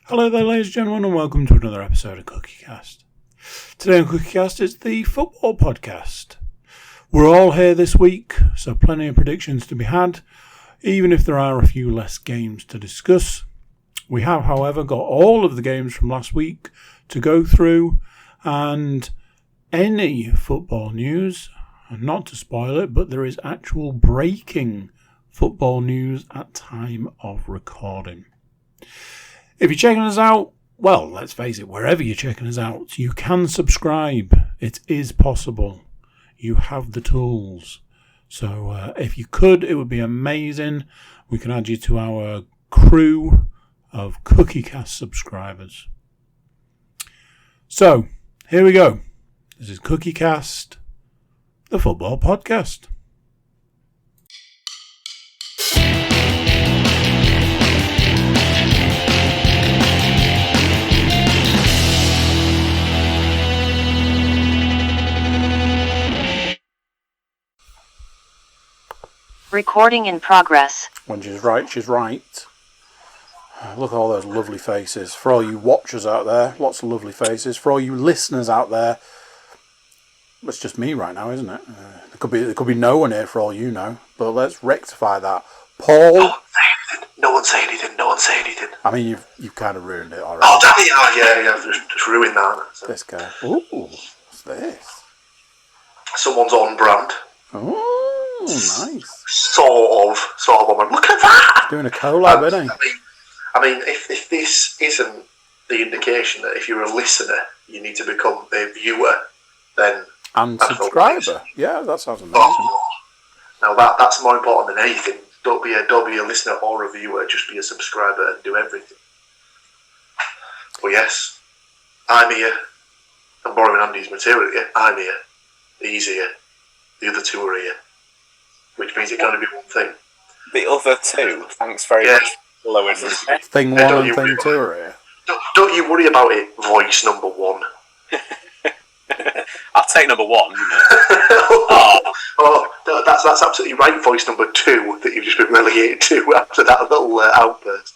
Hello there, ladies and gentlemen, and welcome to another episode of CookieCast. Today on CookieCast, it's the football podcast. We're all here this week, so plenty of predictions to be had, even if there are a few less games to discuss. We have, however, got all of the games from last week to go through, and any football news, and not to spoil it, but there is actual breaking football news at time of recording. If you're checking us out, well, let's face it, wherever you're checking us out, you can subscribe. It is possible. You have the tools. So if you could, it would be amazing. We can add you to our crew of CookieCast subscribers. So, here we go. This is CookieCast, the football podcast. Recording in progress. When she's right, she's right. Look at all those lovely faces. For all you watchers out there, lots of lovely faces. For all you listeners out there, it's just me right now, isn't it? There could be no one here for all you know. But let's rectify that. Paul. No one say anything. I mean, you've kind of ruined it already. Oh, damn it! Yeah, just ruined that. So. This guy. Ooh, what's this? Someone's on brand. Oh, nice. Sort of. Look at that! Doing a collab, isn't he? I mean, if this isn't the indication that if you're a listener, you need to become a viewer, then... And subscriber. Yeah, that sounds amazing. Now, that's more important than anything. Don't be a listener or a viewer, just be a subscriber and do everything. But yes, I'm here. I'm borrowing Andy's material here. I'm here. He's here. The other two are here. Which means it can only be one thing. The other two, thanks very much for following me. Thing one and thing two are here. Don't you worry about it, voice number one. I'll take number one. No, that's absolutely right, voice number two that you've just been relegated to after that little outburst.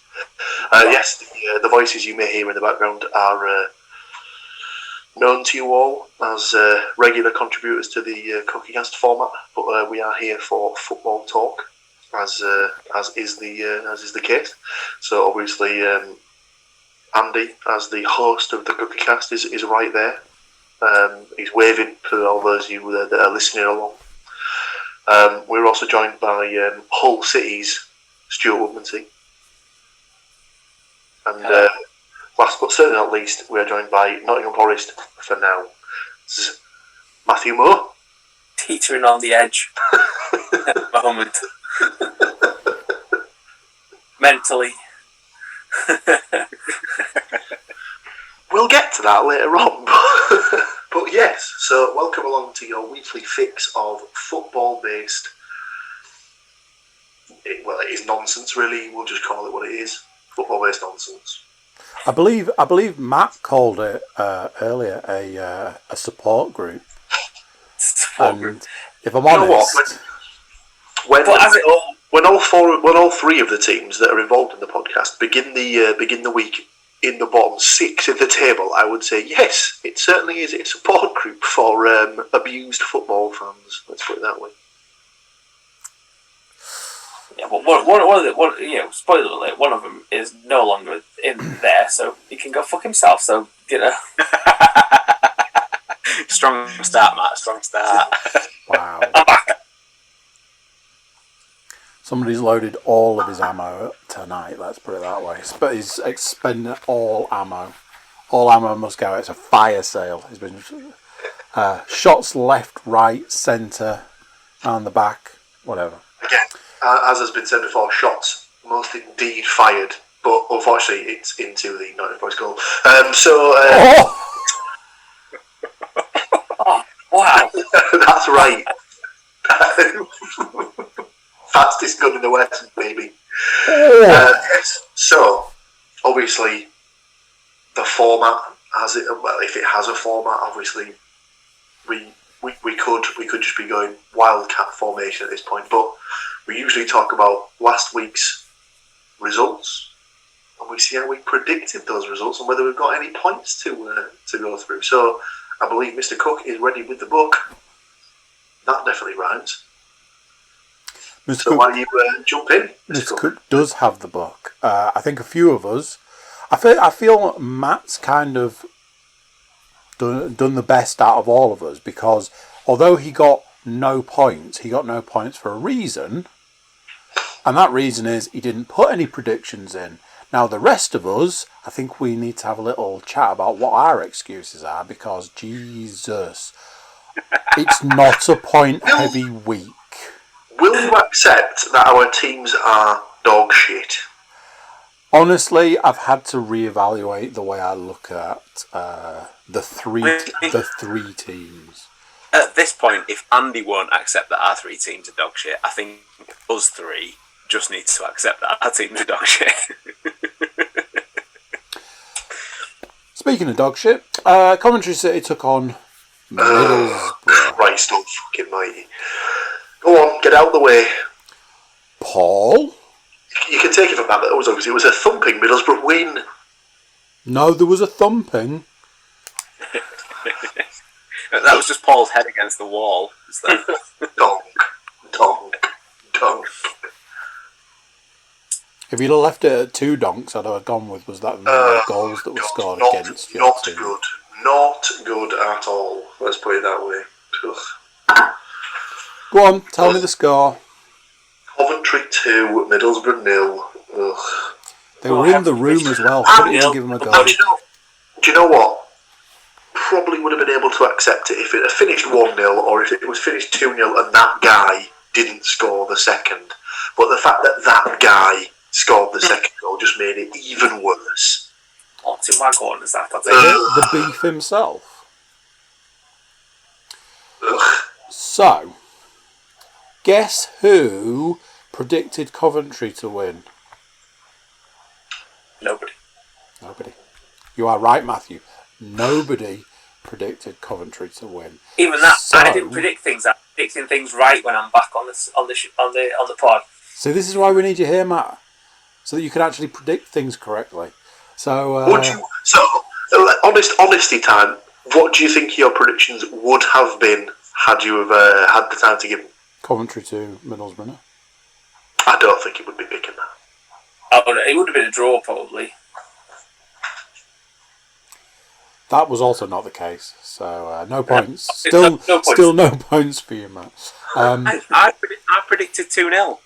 Yes, the voices you may hear in the background are known to you all as regular contributors to the CookieCast format, but we are here for football talk, as is the case. So obviously, Andy, as the host of the CookieCast, is right there. He's waving for all those of you that are listening along. We're also joined by Hull City's Stuart Woodmansey. And last but certainly not least, we are joined by Nottingham Forest for now. This is Matthew Moore. Teetering on the edge at the moment. Mentally. We'll get to that later on. But yes, so welcome along to your weekly fix of football-based... it is nonsense, really. We'll just call it what it is. Football-based nonsense. I believe Matt called it earlier a support group. And if I'm honest, when all three of the teams that are involved in the podcast begin the week in the bottom six of the table, I would say yes, it certainly is a support group for abused football fans. Let's put it that way. Yeah, well, spoiler alert, one of them is no longer in there, so he can go fuck himself, so, Strong start, Matt, strong start. Wow. Somebody's loaded all of his ammo tonight, let's put it that way. But he's expending all ammo. All ammo must go. It's a fire sale. He's been shots left, right, centre, and the back, whatever. Again, as has been said before, shots must indeed fired, but unfortunately it's into the Nottingham Forest goal. Oh, wow. That's right. Fastest gun in the West, baby. Yes. So, obviously, the format has it. Well, if it has a format, obviously, we could just be going wildcat formation at this point. But we usually talk about last week's results, and we see how we predicted those results and whether we've got any points to go through. So I believe Mr. Cook is ready with the book. That definitely rhymes. Mr. So Cook, while you jump in, Mr. Cook does have the book. I think a few of us. I feel Matt's kind of done the best out of all of us, because although he got no points for a reason, and that reason is he didn't put any predictions in. Now the rest of us, I think we need to have a little chat about what our excuses are, because Jesus, it's not a point-heavy week. Will you accept that our teams are dog shit? Honestly, I've had to reevaluate the way I look at the three teams. At this point, if Andy won't accept that our 3 teams are dog shit, I think us 3 just needs to accept that our teams are dog shit. Speaking of dog shit, Coventry City took on Middlesbrough. Christ fucking mighty. Go on, get out of the way. Paul? You can take it from that, because it was a thumping Middlesbrough win. No, there was a thumping. That was just Paul's head against the wall. Donk. If you'd have left it at 2 donks, I'd have gone with, was that the goals that were scored against your team? Not good at all. Let's put it that way. Ugh. Go on, tell me the score. Coventry 2, Middlesbrough 0. Ugh. They were in the room as well. Couldn't even give them a goal. Do you know what? Probably would have been able to accept it if it had finished 1-0 or if it was finished 2-0 and that guy didn't score the second. But the fact that that guy scored the second goal just made it even worse. What's in my corners that? The beef himself. Ugh. So, guess who predicted Coventry to win? Nobody. You are right, Matthew. Nobody predicted Coventry to win. Even that, So, I didn't predict things. I'm predicting things right when I'm back on the pod. So this is why we need you here, Matt, so that you can actually predict things correctly. So, honesty time. What do you think your predictions would have been had you have had the time to give them? Coventry to Middlesbrough. I don't think it would be picking that. It would have been a draw, probably. That was also not the case. So no points. No points. Still no points for you, Matt. I predicted 2-0.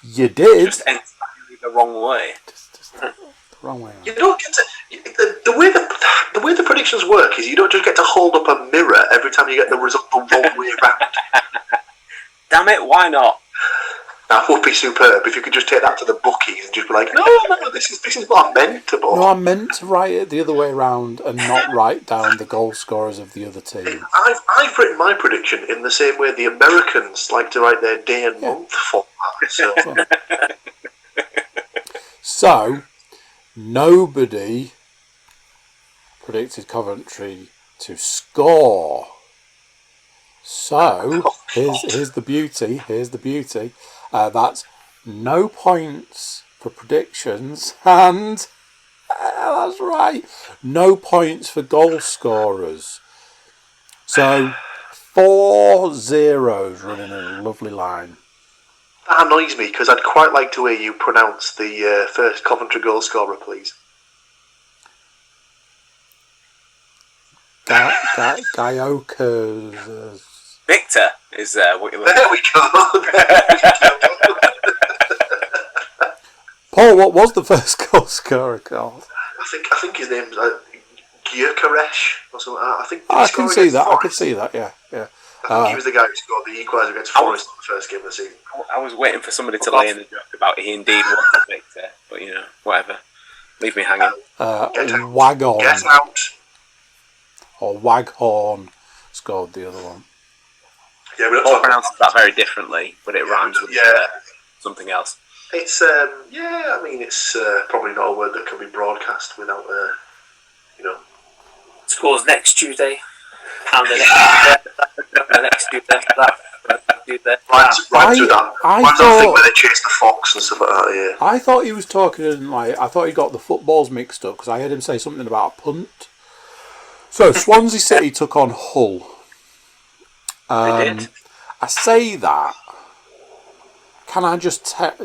You did. Just entirely the wrong way. Just the wrong way around. You don't get to the way the predictions work is you don't just get to hold up a mirror every time you get the result the wrong way around. Damn it! Why not? That would be superb if you could just take that to the bookies and just be like, no, this is what I meant to. No, I meant to write it the other way around and not write down the goal scorers of the other team. I've written my prediction in the same way the Americans like to write their day and month format. So, nobody predicted Coventry to score. So, here's the beauty. That's no points for predictions, and that's right, no points for goal scorers. So 4 zeros running in a lovely line. That annoys me because I'd quite like to hear you pronounce the first Coventry goal scorer, please. Gaiokas. Victor is what you're looking There we go. Paul, what was the first goal scorer called? I think his name's Gyökeres or something like that. I think I can see that. Yeah. I think he was the guy who scored the equaliser against Forest in the first game of the season. I was waiting for somebody to lay in the joke about he indeed was Victor, but whatever. Leave me hanging. Wagon. Get out. Or Waghorn scored the other one. Yeah, we're not Paul talking pronounces that very differently, but it rhymes with something else. It's it's probably not a word that can be broadcast without Scores next Tuesday, and the next Tuesday after that. do the Right through that. I That thought thing where they chase the fox and stuff like that. Yeah. I thought he was talking I thought he got the footballs mixed up because I heard him say something about a punt. So Swansea City took on Hull. They did. I say that. Can I just check?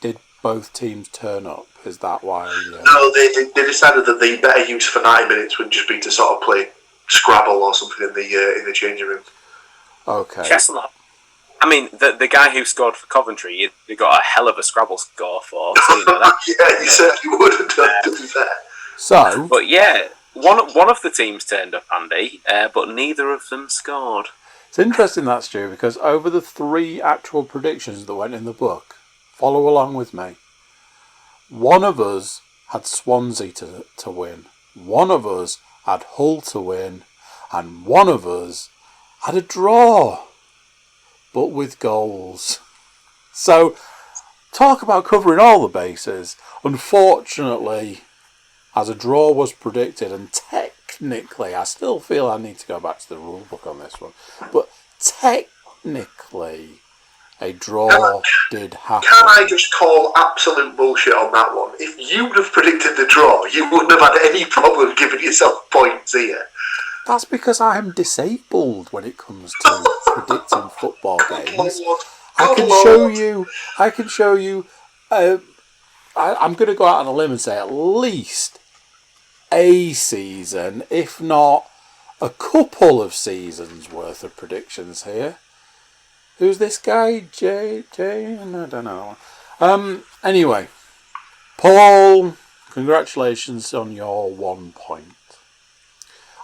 Did both teams turn up? Is that why? No, they decided that the better use for 90 minutes would just be to sort of play Scrabble or something in the changing room. Okay. Chestnut. I mean, the guy who scored for Coventry, you got a hell of a Scrabble score for. So you know that. Yeah, you certainly would have done, to be fair. So, But yeah, one of the teams turned up, Andy, but neither of them scored. it's interesting that, Stu, because over the 3 actual predictions that went in the book, follow along with me. One of us had Swansea to win. One of us had Hull to win. And one of us had a draw, but with goals. So, talk about covering all the bases. Unfortunately, as a draw was predicted, and technically, I still feel I need to go back to the rule book on this one, but technically, a draw did happen. Can I just call absolute bullshit on that one? If you'd have predicted the draw, you wouldn't have had any problem giving yourself points here. That's because I am disabled when it comes to predicting football games. I can show you. I'm going to go out on a limb and say at least a season, if not a couple of seasons worth of predictions here. Who's this guy? Jay? I don't know. Anyway, Paul, congratulations on your 1 point.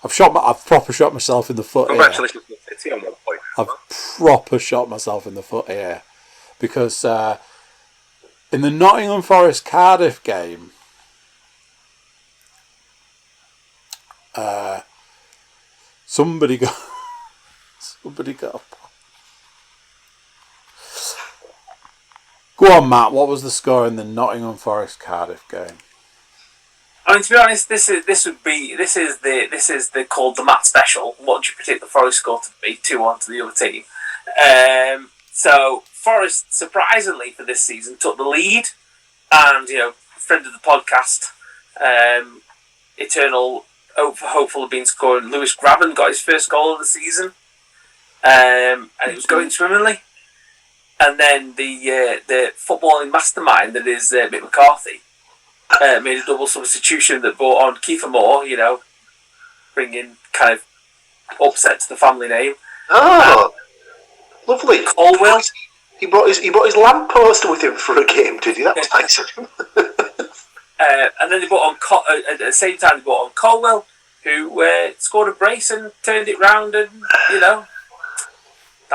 I've proper shot myself in the foot here. Congratulations to City on 1 point. I've proper shot myself in the foot here. Because in the Nottingham Forest Cardiff game, somebody got a point. Go on, Matt. What was the score in the Nottingham Forest Cardiff game? I mean, to be honest, this is the called the Matt special. What do you predict the Forest score to be? 2-1 to the other team. So Forest, surprisingly for this season, took the lead, and friend of the podcast, eternal hopeful of being scoring. Lewis Graben got his first goal of the season, and it was going swimmingly. And then the footballing mastermind that is Mick McCarthy made a double substitution that brought on Kiefer Moore, bringing kind of upset to the family name. Oh, lovely. Colwell. He brought his lamppost with him for a game, did he? That was nice of him. And then they brought on at the same time they brought on Colwell, who scored a brace and turned it round, and that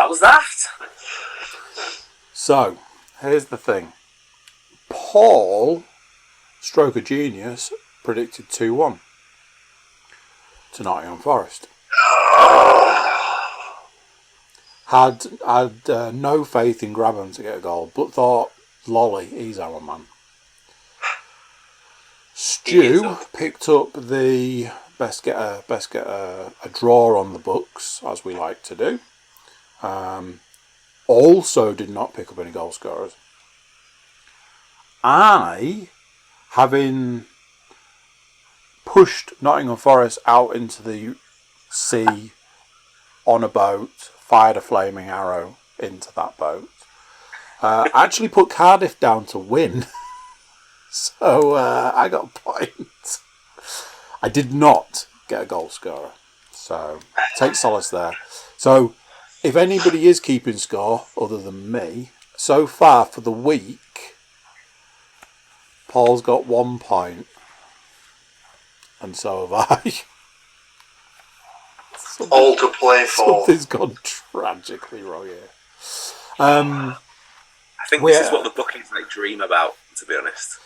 was that. So, here's the thing. Paul, stroke of genius, predicted 2-1 to Nottingham Forest. Had no faith in Grabham to get a goal, but thought, lolly, he's our man. Stu picked up the best get a draw on the books, as we like to do. Also did not pick up any goal scorers. I, having pushed Nottingham Forest out into the sea on a boat, fired a flaming arrow into that boat, actually put Cardiff down to win. So I got a point. I did not get a goal scorer. So take solace there. So if anybody is keeping score other than me, so far for the week, Paul's got 1 point. And so have I. All to play for. Something's gone tragically wrong here. I think this is what the bookies dream about, to be honest.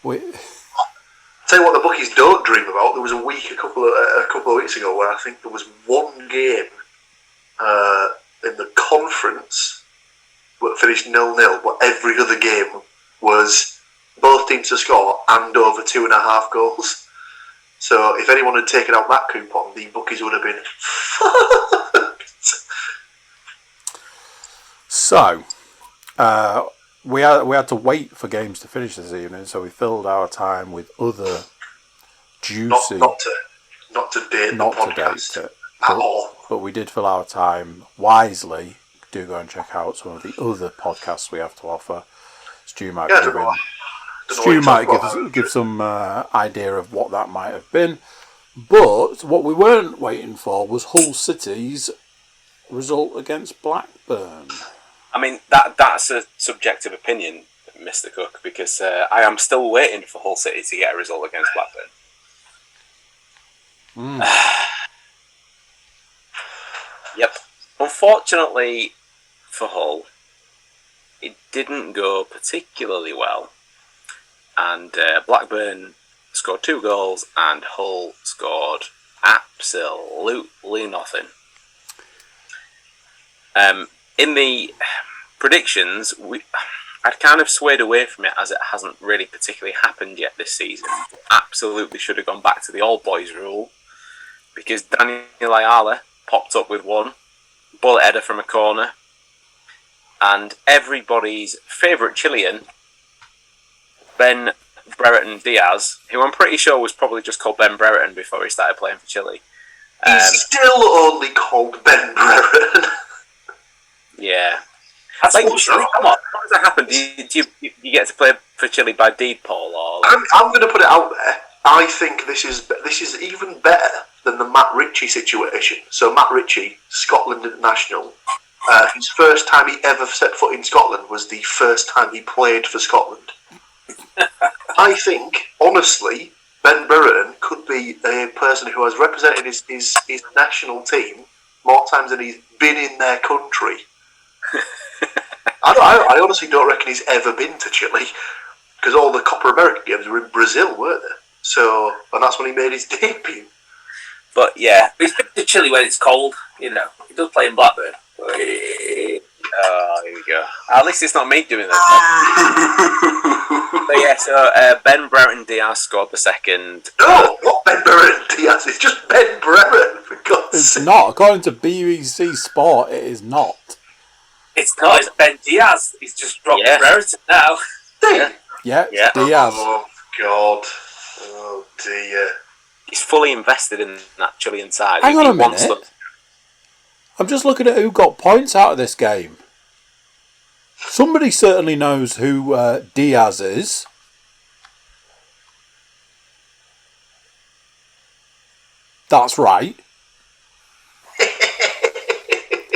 Tell you what, the bookies don't dream about. There was a week a couple of weeks ago where I think there was one game in the conference that finished 0-0, but every other game was both teams to score and over 2.5 goals. So if anyone had taken out that coupon, the bookies would have been fucked. So, we had to wait for games to finish this evening, so we filled our time with other juicy... Not to date the podcast at all. But we did fill our time wisely. Do go and check out some of the other podcasts we have to offer. Stu might give some idea of what that might have been. But what we weren't waiting for was Hull City's result against Blackburn. I mean, that's a subjective opinion, Mr. Cook, because I am still waiting for Hull City to get a result against Blackburn. Yep. Unfortunately for Hull, it didn't go particularly well. And Blackburn scored 2 goals and Hull scored absolutely nothing. In the predictions, I'd kind of swayed away from it as it hasn't really particularly happened yet this season. Absolutely should have gone back to the old boys rule, because Daniel Ayala popped up with one, bullet header from a corner, and everybody's favourite Chilean, Ben Brereton Diaz, who I'm pretty sure was probably just called Ben Brereton before he started playing for Chile. He's still only called Ben Brereton. Yeah. That's like, bullshit. Come on, how does that happen? Do you get to play for Chile by deed, Paul? Or like... I'm going to put it out there. I think this is even better than the Matt Ritchie situation. So Matt Ritchie, Scotland international, his first time he ever set foot in Scotland was the first time he played for Scotland. I think, honestly, Ben Brereton could be a person who has represented his national team more times than he's been in their country. I honestly don't reckon he's ever been to Chile, because all the Copa America games were in Brazil, weren't they? So, and that's when he made his debut. But yeah, He's been to Chile when it's cold, He does play in Blackburn. oh, here we go. At least it's not me doing this. But yeah, so Ben Brereton Diaz scored the second. No, not Ben Brereton Diaz. It's just Ben Brereton, for God's sake. It's not. According to BBC Sport, it is not. It's not. It's Ben Diaz. He's just dropped Brereton now. Yeah, Yeah. Diaz. Oh, God. Oh, dear. He's fully invested in that Chilean side. Hang on a wants minute. them. I'm just looking at who got points out of this game. Somebody certainly knows who Diaz is. That's right.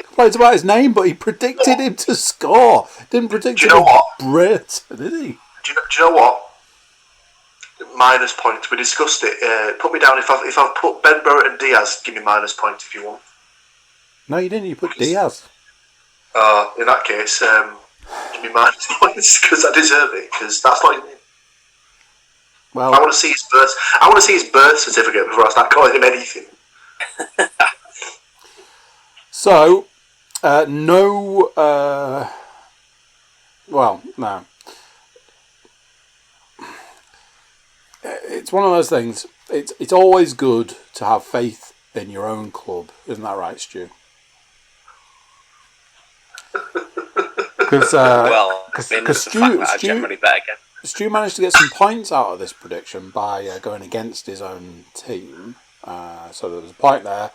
Complains about his name, but he predicted him to score. Didn't predict him to Brit, did he? Do you know what? Minus points. We discussed it. Put me down if I've put Ben Brereton Diaz. Give me minus points if you want. No, you didn't. You put Diaz. In that case, give me minus points because I deserve it. Because that's not his name. Well, I want to see his birth. I want to see his birth certificate before I start calling him anything. So, no. Well, no. It's one of those things. It's always good to have faith in your own club, isn't that right, Stu? Because Stu managed to get some points out of this prediction by going against his own team. So there was a point there.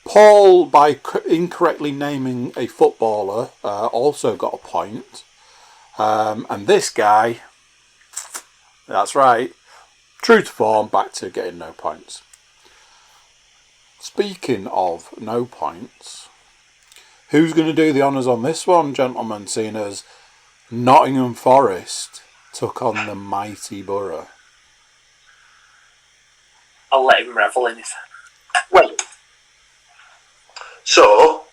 Paul, by incorrectly naming a footballer, also got a point. And this guy, that's right, true to form, back to getting no points. Speaking of no points, who's going to do the honours on this one, gentlemen, seeing as Nottingham Forest took on the mighty Borough? I'll let him revel in it. Well, so,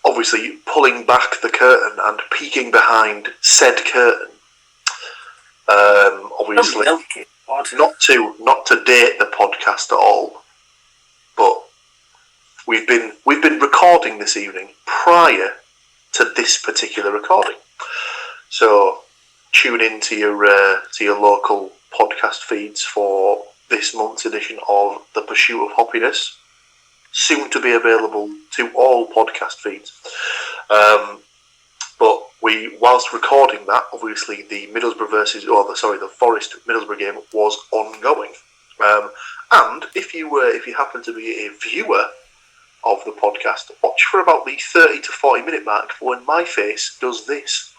obviously, pulling back the curtain and peeking behind said curtain, obviously, not to date the podcast at all, but we've been recording this evening prior to this particular recording. So, tune in to your local podcast feeds for this month's edition of The Pursuit of Hoppiness, soon to be available to all podcast feeds. whilst recording that, obviously the the Forest Middlesbrough game was ongoing. And if you happen to be a viewer of the podcast, watch for about the 30 to 40 minute mark for when my face does this.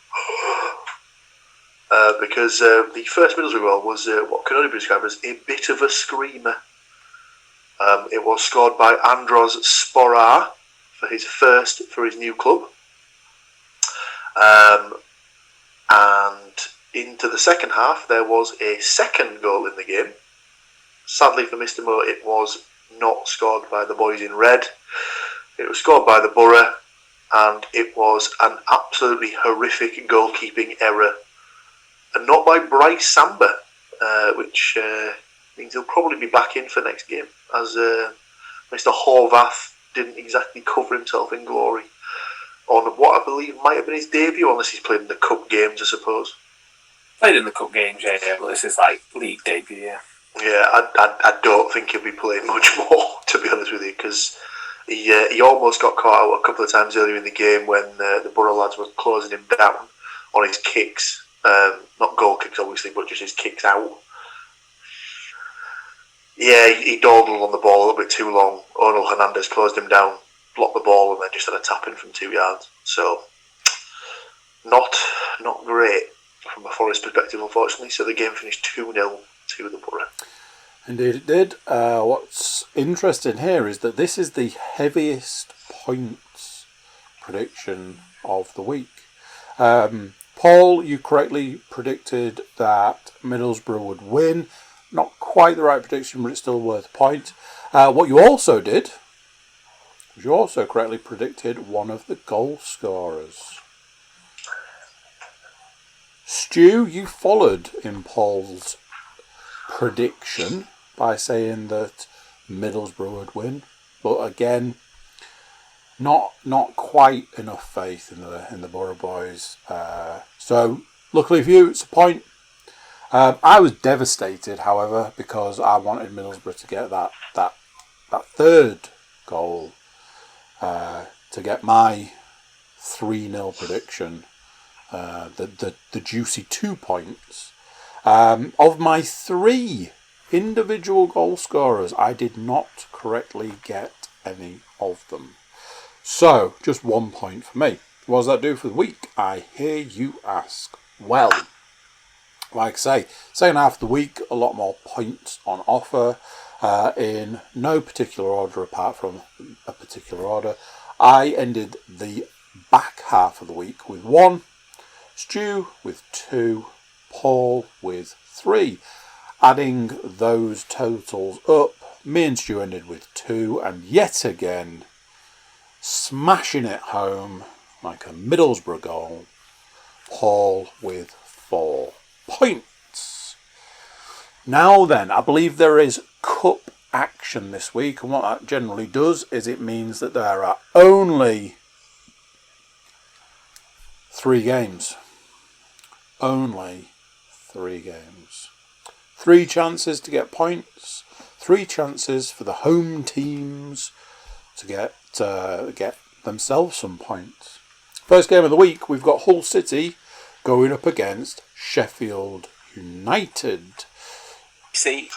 Because the first Middlesbrough goal was what can only be described as a bit of a screamer. It was scored by Andros Sporar for his first for his new club. And into the second half, there was a second goal in the game. Sadly for Mr. Moore, it was not scored by the boys in red. It was scored by the Borough, and it was an absolutely horrific goalkeeping error. And not by Bryce Samba, which means he'll probably be back in for next game, as Mr. Horvath didn't exactly cover himself in glory on what I believe might have been his debut, unless he's played in the cup games, I suppose. Played in the cup games, yeah, but this is like league debut, yeah. Yeah, I don't think he'll be playing much more, to be honest with you, because he almost got caught out a couple of times earlier in the game when the Borough lads were closing him down on his kicks. Not goal kicks, obviously, but just his kicks out. Yeah, he dawdled on the ball a little bit too long. Onel Hernandez closed him down, blocked the ball, and then just had a tap in from 2 yards. So, not great from a Forest perspective, unfortunately. So the game finished 2-0 to the Borough. Indeed it did. What's interesting here is that this is the heaviest points prediction of the week. Paul, you correctly predicted that Middlesbrough would win. Not quite the right prediction, but it's still worth a point. What you also did was you also correctly predicted one of the goal scorers. Stu, you followed in Paul's prediction by saying that Middlesbrough would win, but again, not quite enough faith in the Borough boys. So luckily for you, it's a point. I was devastated, however, because I wanted Middlesbrough to get that third goal to get my 3-0 prediction, the juicy 2 points. Of my 3 individual goal scorers, I did not correctly get any of them. So, just 1 point for me. What does that do for the week? I hear you ask. Well, like I say, second half of the week, a lot more points on offer. In no particular order apart from a particular order. I ended the back half of the week with 1, Stu with 2, Paul with 3. Adding those totals up, me and Stu ended with 2, and yet again, smashing it home like a Middlesbrough goal, Paul with 4 points. Now then, I believe there is cup action this week, and what that generally does is it means that there are only 3 games. Only 3 games. 3 chances to get points, 3 chances for the home teams to get themselves some points. First game of the week, we've got Hull City going up against Sheffield United. See,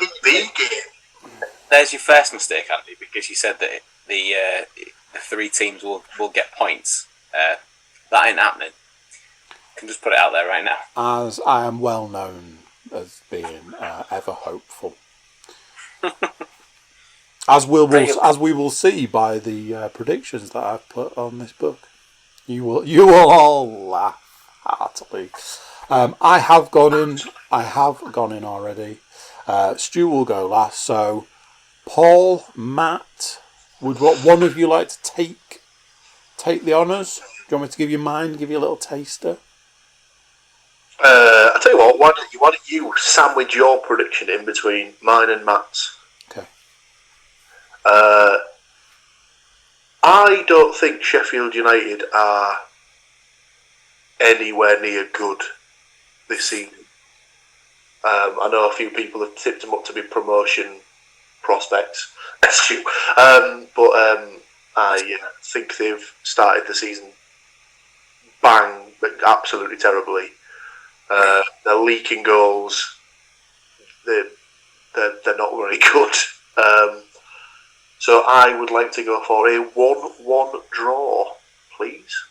there's your first mistake, Andy, because you said that the 3 teams will get points. That ain't happening. I can just put it out there right now. As I am well known as being ever hopeful. As we will see by the predictions that I've put on this book. You will all laugh heartily. I have gone in already. Stu will go last. So, Paul, Matt, would one of you like to take the honours? Do you want me to give you mine? Give you a little taster? I'll tell you what. Why don't you sandwich your prediction in between mine and Matt's? Okay. I don't think Sheffield United are anywhere near good this season. I know a few people have tipped them up to be promotion prospects. That's true. But I think they've started the season bang absolutely terribly. They're leaking goals. They're not very good. So I would like to go for a 1-1 draw, please.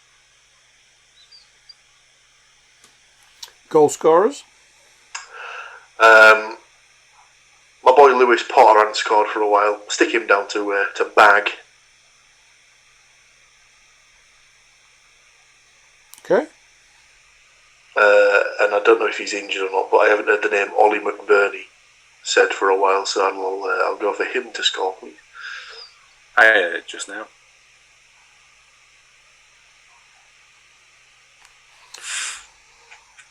Goal scorers? My boy Lewis Potter hadn't scored for a while. Stick him down to Bag. Okay. And I don't know if he's injured or not, but I haven't heard the name Ollie McBurney said for a while, so I'll go for him to score, please. I heard it just now.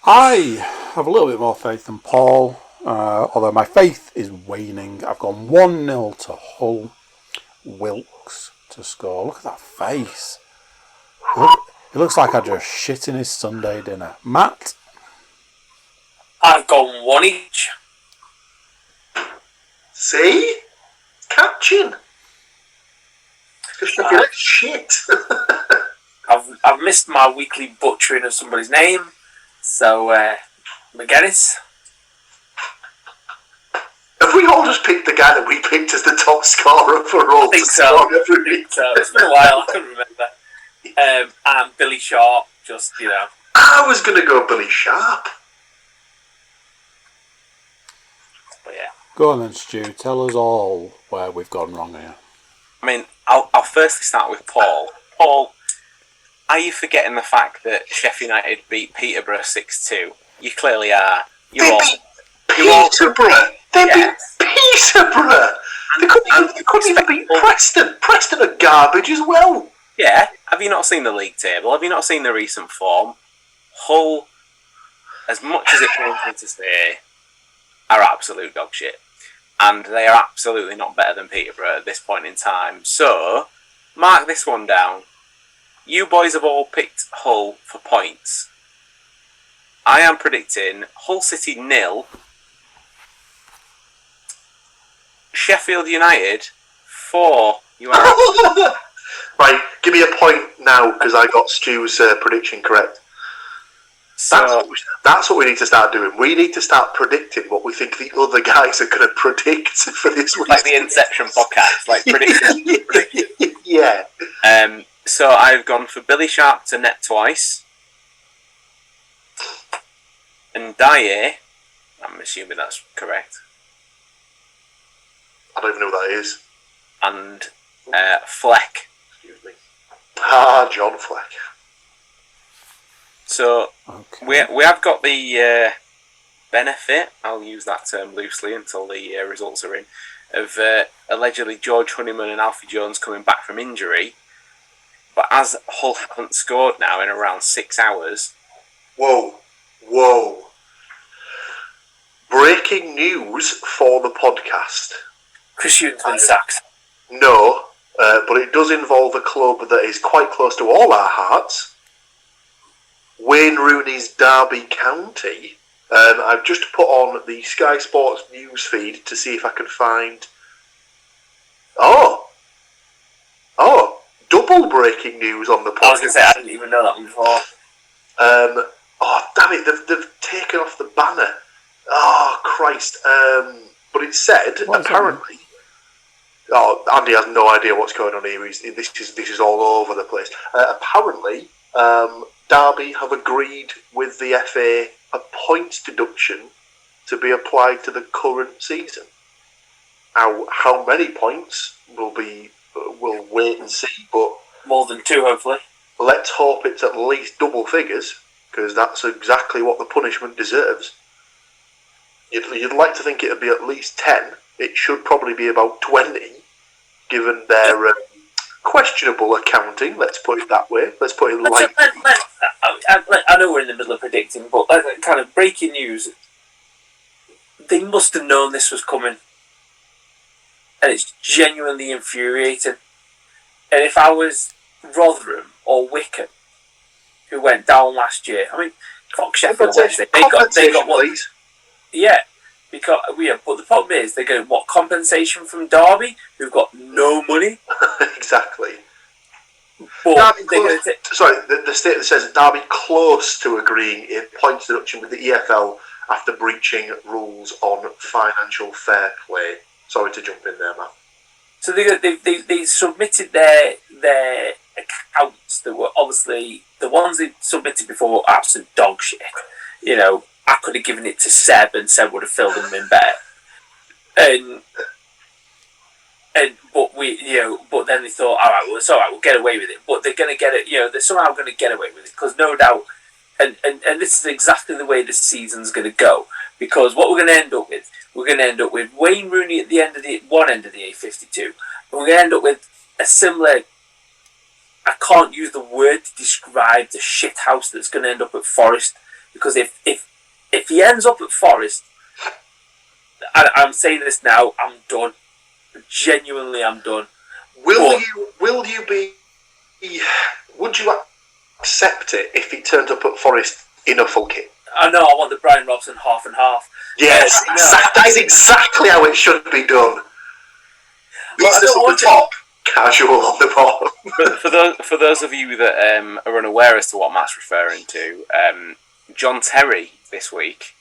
I have a little bit more faith than Paul, although my faith is waning. I've gone 1-0 to Hull. Wilkes to score. Look at that face. It looks like I just shit in his Sunday dinner. Matt? I've gone 1 each. See? Catching. Just looking at shit. I've missed my weekly butchering of somebody's name, so McGuinness. Have we all just picked the guy that we picked as the top scorer for all? I think so. It's been a while. I couldn't remember. And Billy Sharp, just I was going to go Billy Sharp. But yeah. Go on then, Stu. Tell us all where we've gone wrong here. I mean, I'll firstly start with Paul. Paul, are you forgetting the fact that Sheffield United beat Peterborough 6-2? You clearly are. Peterborough! They beat Peterborough! They couldn't even beat Preston. Preston are garbage as well. Yeah. Have you not seen the league table? Have you not seen the recent form? Hull, as much as it pains me to say, are absolute dog shit. And they are absolutely not better than Peterborough at this point in time. So, mark this one down. You boys have all picked Hull for points. I am predicting Hull City 0, Sheffield United 4. You are Right, give me a point now because I got Stu's prediction correct. That's what we need to start doing. We need to start predicting what we think the other guys are going to predict for this week. Like the Inception podcast, like predicting. Yeah. So I've gone for Billy Sharp to net twice. And Dyer, I'm assuming that's correct. I don't even know what that is. And Fleck. Excuse me. John Fleck. So Okay. we have got the benefit, I'll use that term loosely until the results are in, of allegedly George Honeyman and Alfie Jones coming back from injury. But as Hull haven't scored now in around 6 hours... Whoa. Breaking news for the podcast. Chris Hughton's been sacked. No, but it does involve a club that is quite close to all our hearts. Wayne Rooney's Derby County. I've just put on the Sky Sports news feed to see if I can find... Oh, double breaking news on the podcast. I was going to say, I didn't even know that one before. Damn it, they've taken off the banner. Oh, Christ. But it said, apparently... Oh, Andy has no idea what's going on here. This is all over the place. Apparently, Derby have agreed with the FA a points deduction to be applied to the current season. How many points we'll wait and see, but More than 2, hopefully. let's hope it's at least double figures, because that's exactly what the punishment deserves. You'd like to think it'd be at least 10. It should probably be about 20, given their questionable accounting. Let's put it that way. Let's put it like. I know we're in the middle of predicting, but kind of breaking news. They must have known this was coming, and it's genuinely infuriating. And if I was Rotherham or Wickham, who went down last year, I mean, fuck Sheffield Wednesday. They got what? Please. Yeah, but the problem is they get what compensation from Derby, who've got no money. Exactly. But the statement says Derby close to agreeing a points deduction with the EFL after breaching rules on financial fair play. Sorry to jump in there, Matt. So they submitted their accounts that were obviously the ones they submitted before were absolute dog shit. You know, I could have given it to Seb and Seb would have filled them in better. But then they thought, all right, well, it's all right, we'll get away with it. But they're going to get it. You know, they're somehow going to get away with it because no doubt. And this is exactly the way this season's going to go. Because what we're going to end up with Wayne Rooney at the end of one end of the A52. And we're going to end up with a similar. I can't use the word to describe the shit house that's going to end up at Forest. Because if he ends up at Forest, I'm saying this now, I'm done. Genuinely, I'm done. Would you accept it if he turned up at Forest in a full kit? I know, I want the Brian Robson half and half. Yes, that is exactly how it should be done. Business on the top, casual on the bottom. For those of you that are unaware as to what Matt's referring to, John Terry this week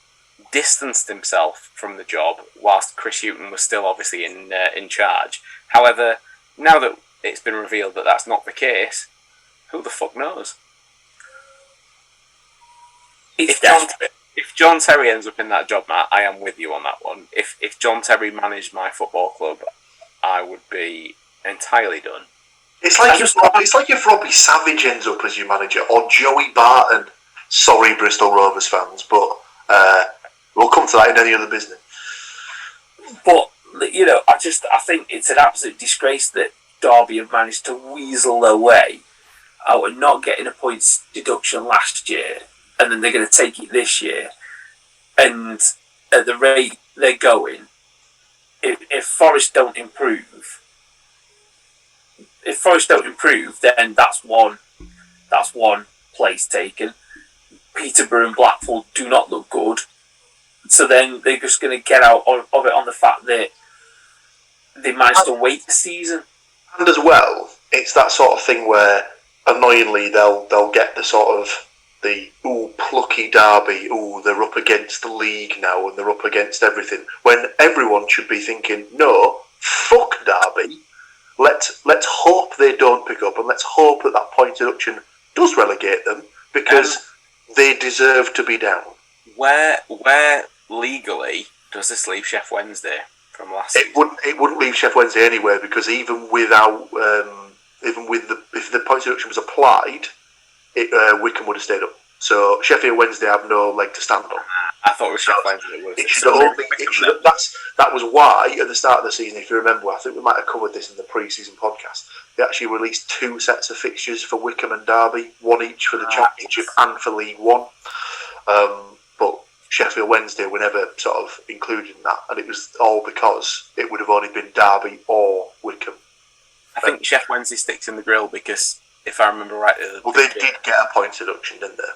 distanced himself from the job whilst Chris Hughton was still obviously in charge. However, now that it's been revealed that that's not the case, who the fuck knows? If John Terry ends up in that job, Matt, I am with you on that one. If John Terry managed my football club, I would be entirely done. It's like if Robbie Savage ends up as your manager, or Joey Barton. Sorry, Bristol Rovers fans, but we'll come to that in any other business. But you know, I think it's an absolute disgrace that Derby have managed to weasel their way out of not getting a points deduction last year, and then they're going to take it this year. And at the rate they're going, if Forest don't improve, then that's one place taken. Peterborough and Blackpool do not look good, so then they're just going to get out of it on the fact that they managed to wait the season. And as well, it's that sort of thing where annoyingly they'll get the sort of the plucky Derby, they're up against the league now and they're up against everything, when everyone should be thinking, no, fuck Derby, let's hope they don't pick up, and let's hope that point deduction does relegate them, because they deserve to be down. Where legally does this leave Chef Wednesday from last season? It wouldn't leave Chef Wednesday anywhere, because even if the point deduction was applied, Wickham would have stayed up. So Sheffield Wednesday have no leg to stand on. I thought it was Sheffield Wednesday. That was why at the start of the season, if you remember, I think we might have covered this in the pre-season podcast. They actually released 2 sets of fixtures for Wickham and Derby, one each for the Championship and for League One. But Sheffield Wednesday were never sort of included in that, and it was all because it would have only been Derby or Wickham. I think Chef Wednesday sticks in the grill because, if I remember right, they did get a point deduction, didn't they?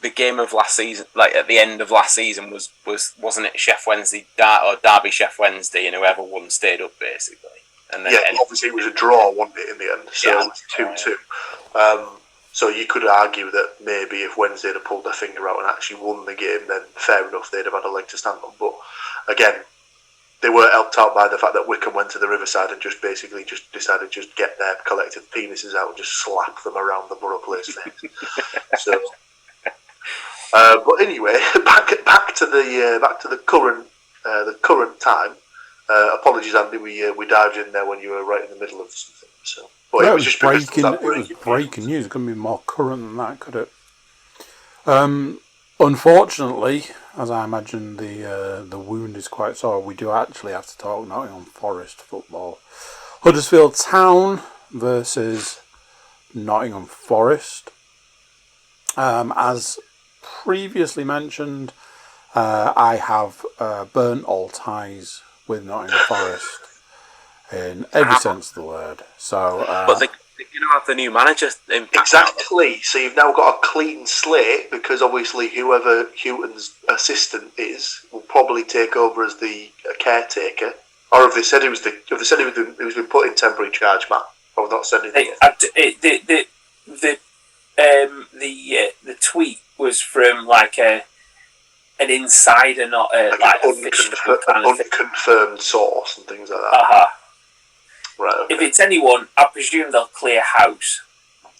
The game of last season, like at the end of last season, wasn't it Chef Wednesday or Derby Chef Wednesday, and whoever won stayed up basically. And then obviously it was a draw, wasn't it, in the end? So it was 2-2. So you could argue that maybe if Wednesday had pulled their finger out and actually won the game, then fair enough, they'd have had a leg to stand on. But again, they were helped out by the fact that Wickham went to the Riverside and just decided to get their collective penises out and just slap them around the Borough Place fence. So. But anyway, back to the current time. Apologies, Andy. We dived in there when you were right in the middle of something. So, but it was just breaking. It was breaking news. It couldn't be more current than that, could it? Unfortunately, as I imagine, the wound is quite sore. We do actually have to talk Nottingham Forest football. Huddersfield Town versus Nottingham Forest. As previously mentioned, I have burnt all ties with Nottingham Forest in every sense of the word. So, but they don't have the new manager. Exactly. So you've now got a clean slate, because obviously whoever Houghton's assistant is will probably take over as the caretaker. Or have they said he was been put in temporary charge, Matt? I've not said anything. the tweet was from like an insider, not like unconfirmed source and things like that. Right. Okay. If it's anyone, I presume they'll clear house.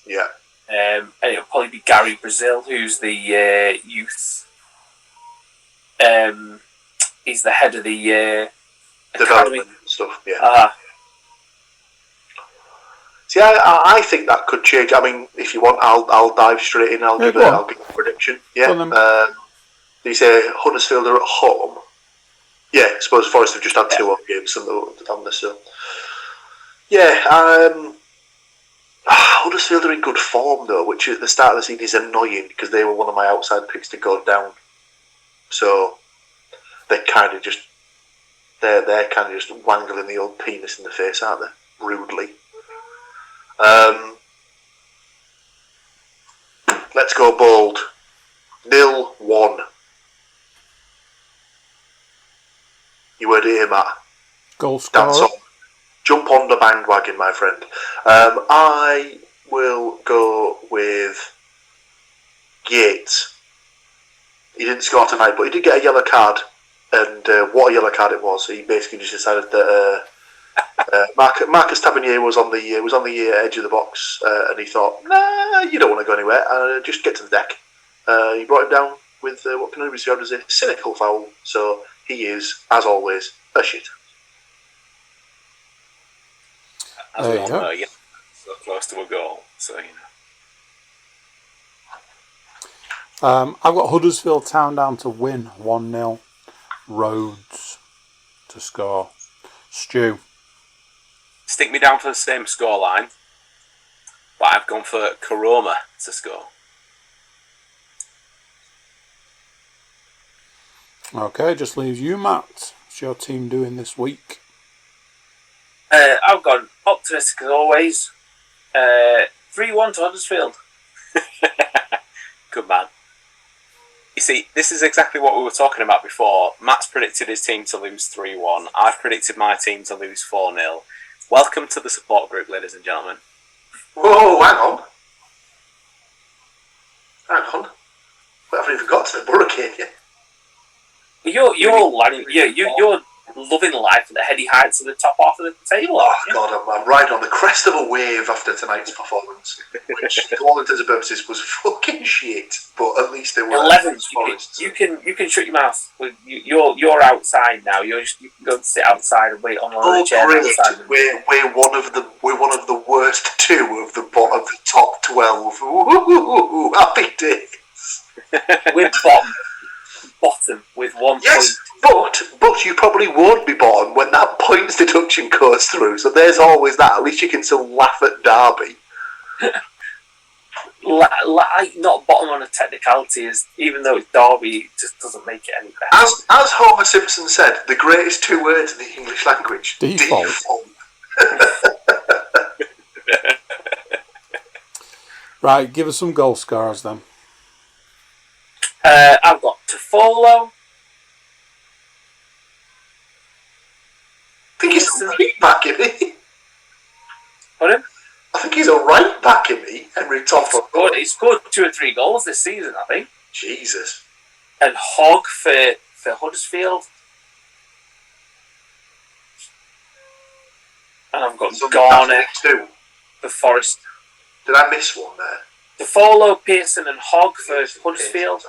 Yeah. And it'll probably be Gary Brazil, who's the youth. He's the head of the development stuff. Yeah. See, I think that could change. I mean, if you want, I'll dive straight in. I'll give a prediction. Yeah. You say Huddersfield are at home. Yeah, I suppose Forest have just had 2 home games on this. So. Yeah. Huddersfield are in good form though, which at the start of the season is annoying because they were one of my outside picks to go down. So they're kind of just wangling the old penis in the face, aren't they? Rudely. Let's go bold. 0-1. You heard it here, Matt. Goal scorer. Dance on. Jump on the bandwagon, my friend. I will go with Yates. He didn't score tonight, but he did get a yellow card. And what a yellow card it was! He basically just decided that Marcus Tavernier was on the edge of the box, and he thought, "Nah, you don't want to go anywhere. Just get to the deck." He brought him down with what can only be described as a cynical foul. So he is, as always, a shit. As we all know, so close to a goal. So I've got Huddersfield Town down to win 1-0. Rhodes to score. Stu. Stick me down for the same scoreline, but I've gone for Karoma to score. Okay, just leaves you, Matt. What's your team doing this week? I've gone optimistic as always. 3-1 to Huddersfield. Good man. You see, this is exactly what we were talking about before. Matt's predicted his team to lose 3-1. I've predicted my team to lose 4-0. Welcome to the support group, ladies and gentlemen. Whoa, hang on. We haven't even got to the Borough game yet. You're loving life at the heady heights of the top half of the table. Oh God, I'm riding on the crest of a wave after tonight's performance, which, to all intents and purposes, was fucking shit. But at least they were 11th. You can shut your mouth. You're outside now. You can go and sit outside and wait on the chair. Outside. We're one of the worst 2 of the top 12. Ooh, happy days. We're bottom with 1 point. But you probably won't be bottom when that points deduction goes through. So there's always that. At least you can still laugh at Derby. Not bottom on a technicality, is even though it's Derby, it just doesn't make it any better. As Homer Simpson said, the greatest 2 words in the English language: default. Right, give us some goal scorers then. I've got Toffolo. I think he's a right back in me. Pardon? I think he's a right back in me, Henry Toffolo. He scored 2 or 3 goals this season, I think. Jesus. And Hogg for Huddersfield. And I've got Garner for Forest. Did I miss one there? Toffolo, Pearson and Hogg for Huddersfield.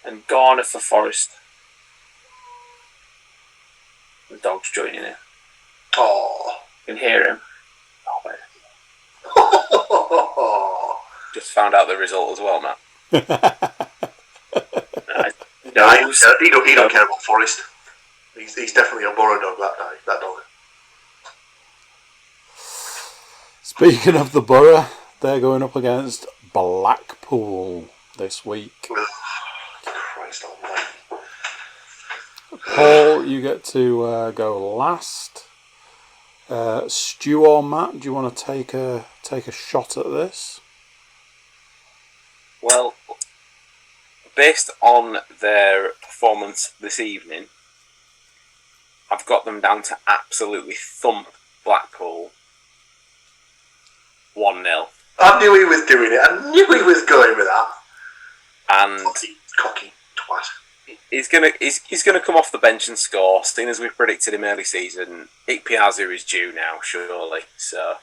And Garner for Forest. The dog's joining in. Oh. You can hear him. Just found out the result as well, Matt. He don't care about Forest. He's definitely a Borough dog, that dog. Speaking of the Borough, they're going up against Blackpool this week. Christ almighty. Paul, you get to go last. Stu or Matt, do you want to take a shot at this? Well, based on their performance this evening, I've got them down to absolutely thump Blackpool 1-0. I knew he was doing it. I knew he was going with that. And cocky twat. He's gonna come off the bench and score. Seeing as we predicted him early season, Ikpeazu is due now, surely. So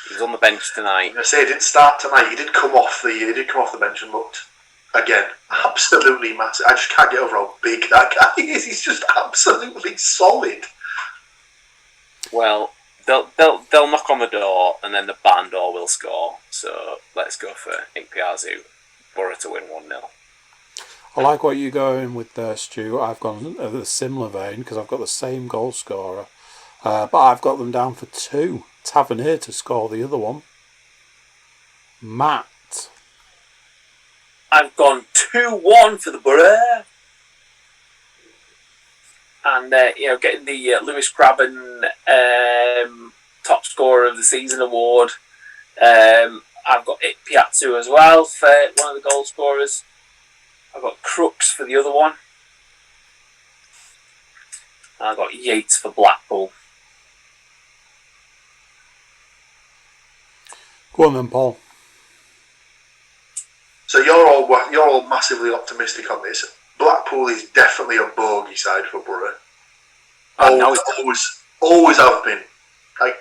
he was on the bench tonight. I say he didn't start tonight. He did come off the bench and looked again absolutely massive. I just can't get over how big that guy is. He's just absolutely solid. Well, they'll knock on the door and then the barn door will score. So let's go for Ikpeazu. Borough to win 1-0. I like what you're going with there, Stu. I've gone a similar vein because I've got the same goal scorer, but I've got them down for 2. Tavernier to score the other one. Matt. I've gone 2-1 for the Borough. And, getting the Lewis Graben top scorer of the season award. I've got Ikpeazu as well for one of the goal scorers. I've got Crooks for the other one. And I've got Yates for Blackpool. Go on then, Paul. So you're all massively optimistic on this. Blackpool is definitely a bogey side for Borough. Always have been. Like,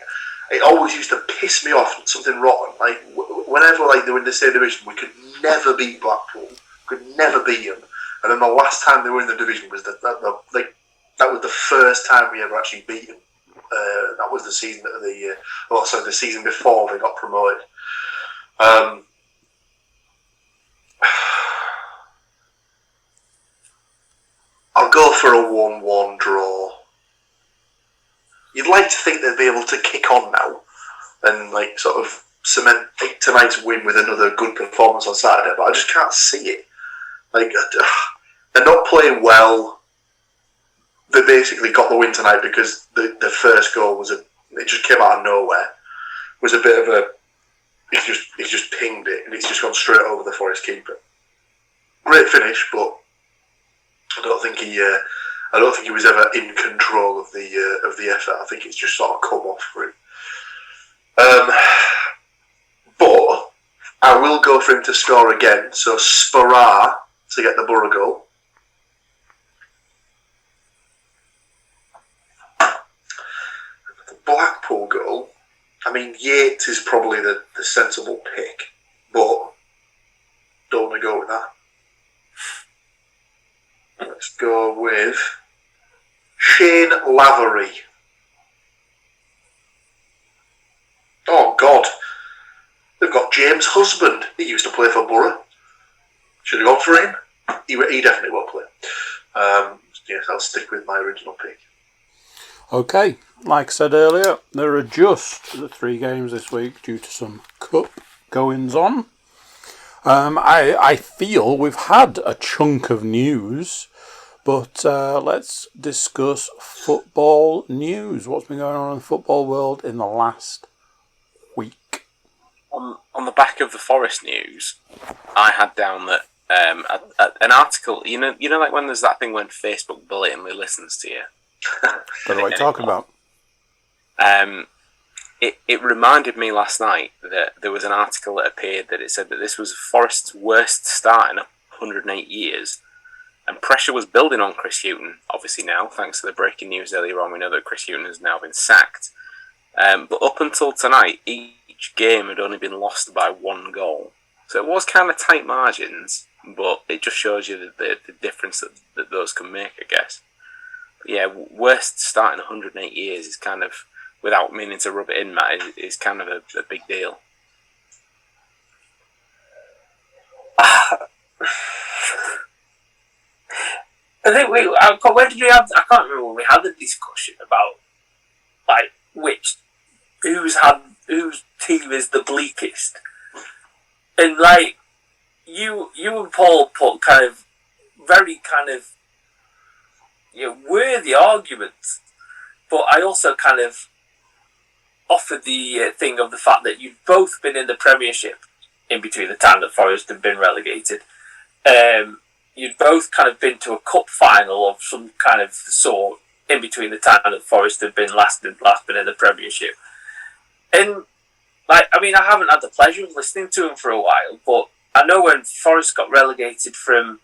it always used to piss me off. Something rotten. Like whenever they were in the same division, we could never beat Blackpool. Could never beat them. And then the last time they were in the division was that was the first time we ever actually beat them. That was the season the season before they got promoted. I'll go for a 1-1 draw. You'd like to think they'd be able to kick on now and sort of cement tonight's win with another good performance on Saturday, but I just can't see it. They're not playing well. They basically got the win tonight because the first goal it just came out of nowhere. It was a bit of he's just pinged it and it's just gone straight over the Forest keeper. Great finish, but I don't think he was ever in control of the effort. I think it's just sort of come off for him. But I will go for him to score again. So Spara to get the Borough goal. The Blackpool goal. I mean, Yates is probably the sensible pick, but don't want to go with that. Let's go with Shane Lavery. Oh, God. They've got James Husband. He used to play for Borough. Should have gone for him. He definitely won't play. Yes, I'll stick with my original pick. Okay, like I said earlier, there are just the 3 games this week due to some cup goings on. I feel we've had a chunk of news, but let's discuss football news. What's been going on in the football world in the last week? On the back of the Forest news, I had down that an article. You know, like when there's that thing when Facebook blatantly listens to you. Don't know what you're talking about. It reminded me last night that there was an article that appeared that it said that this was Forest's worst start in 108 years, and pressure was building on Chris Hughton. Obviously now, thanks to the breaking news earlier on, we know that Chris Hughton has now been sacked. But up until tonight, each game had only been lost by 1 goal. So it was kind of tight margins, but it just shows you the difference that those can make, I guess. But yeah, worst start in 108 years is kind of, without meaning to rub it in, Matt, is kind of a big deal. I think where did we have? I can't remember when we had the discussion about whose team is the bleakest, and you and Paul put very worthy arguments, but I also offered the thing of the fact that you'd both been in the Premiership in between the time that Forest had been relegated. You'd both been to a cup final of some sort in between the time that Forest had been last been in the Premiership. And I haven't had the pleasure of listening to him for a while, but I know when Forest got relegated from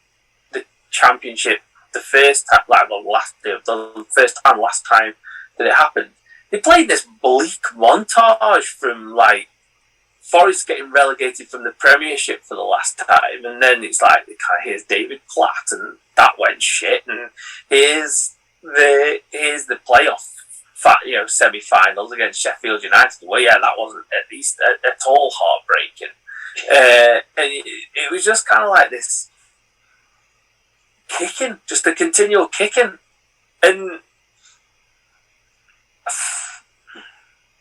the Championship the first time, the first time last time that it happened, they played this bleak montage from like Forest getting relegated from the Premiership for the last time, and then it's like here's David Platt, and that went shit, and here's the playoff semi-finals against Sheffield United. Well, yeah, that wasn't at least at all heartbreaking, and it was just kind of like this kicking, just a continual kicking, and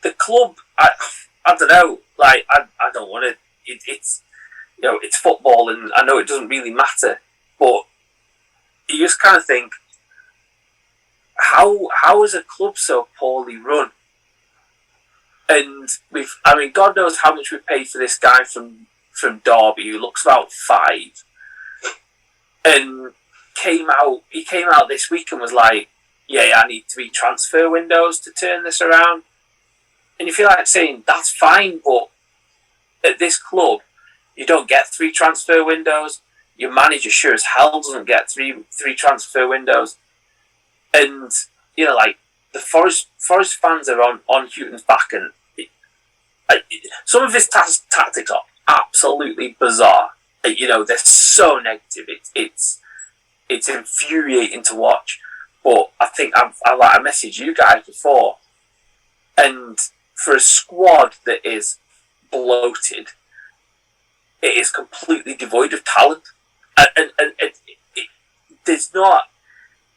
the club, I don't know, like I don't want to. It's it's football, and I know it doesn't really matter, but you just kind of think, how is a club so poorly run? And God knows how much we paid for this guy from Derby, who looks about 5, and he came out this week and was like, yeah, I need 3 transfer windows to turn this around. And you feel like saying, that's fine, but at this club, you don't get 3 transfer windows. Your manager sure as hell doesn't get three transfer windows. And, the Forest fans are on Houghton's back, and some of his tactics are absolutely bizarre. They're so negative. It's infuriating to watch. But I think I messaged you guys before, and for a squad that is bloated, it is completely devoid of talent. And there's not.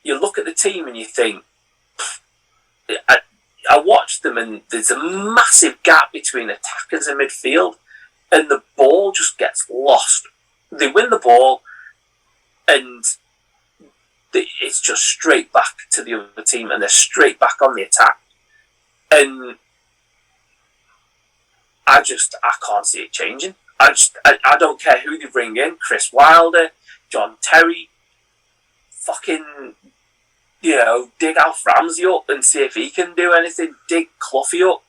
You look at the team and you think, I watched them, and there's a massive gap between attackers and midfield, and the ball just gets lost. They win the ball, and it's just straight back to the other team, and they're straight back on the attack. And I can't see it changing. I don't care who they bring in, Chris Wilder, John Terry, fucking, dig Alf Ramsey up and see if he can do anything, dig Cloughie up.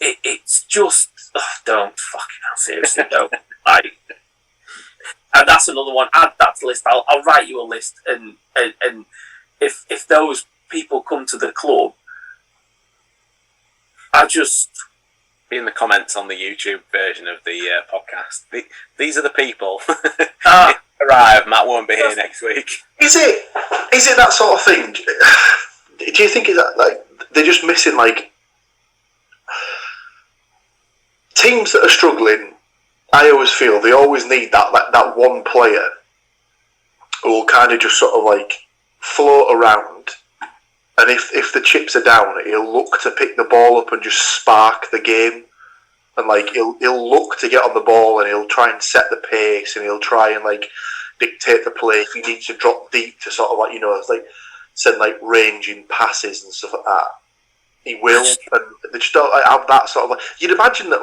It's just, don't fucking hell, seriously, don't. And that's another one. Add that to the list. I'll write you a list, and if those people come to the club, be in the comments on the YouTube version of the podcast. These are the people. Arrive. Matt won't be here next week. Is it that sort of thing? Do you think that they're just missing teams that are struggling? I always feel they always need that one player who will kind of just sort of float around, and if the chips are down, he'll look to pick the ball up and just spark the game, and he'll look to get on the ball, and he'll try and set the pace, and he'll try and dictate the play if he needs to drop deep to sort of send ranging passes and stuff like that. He will, and they just don't have that sort of you'd imagine that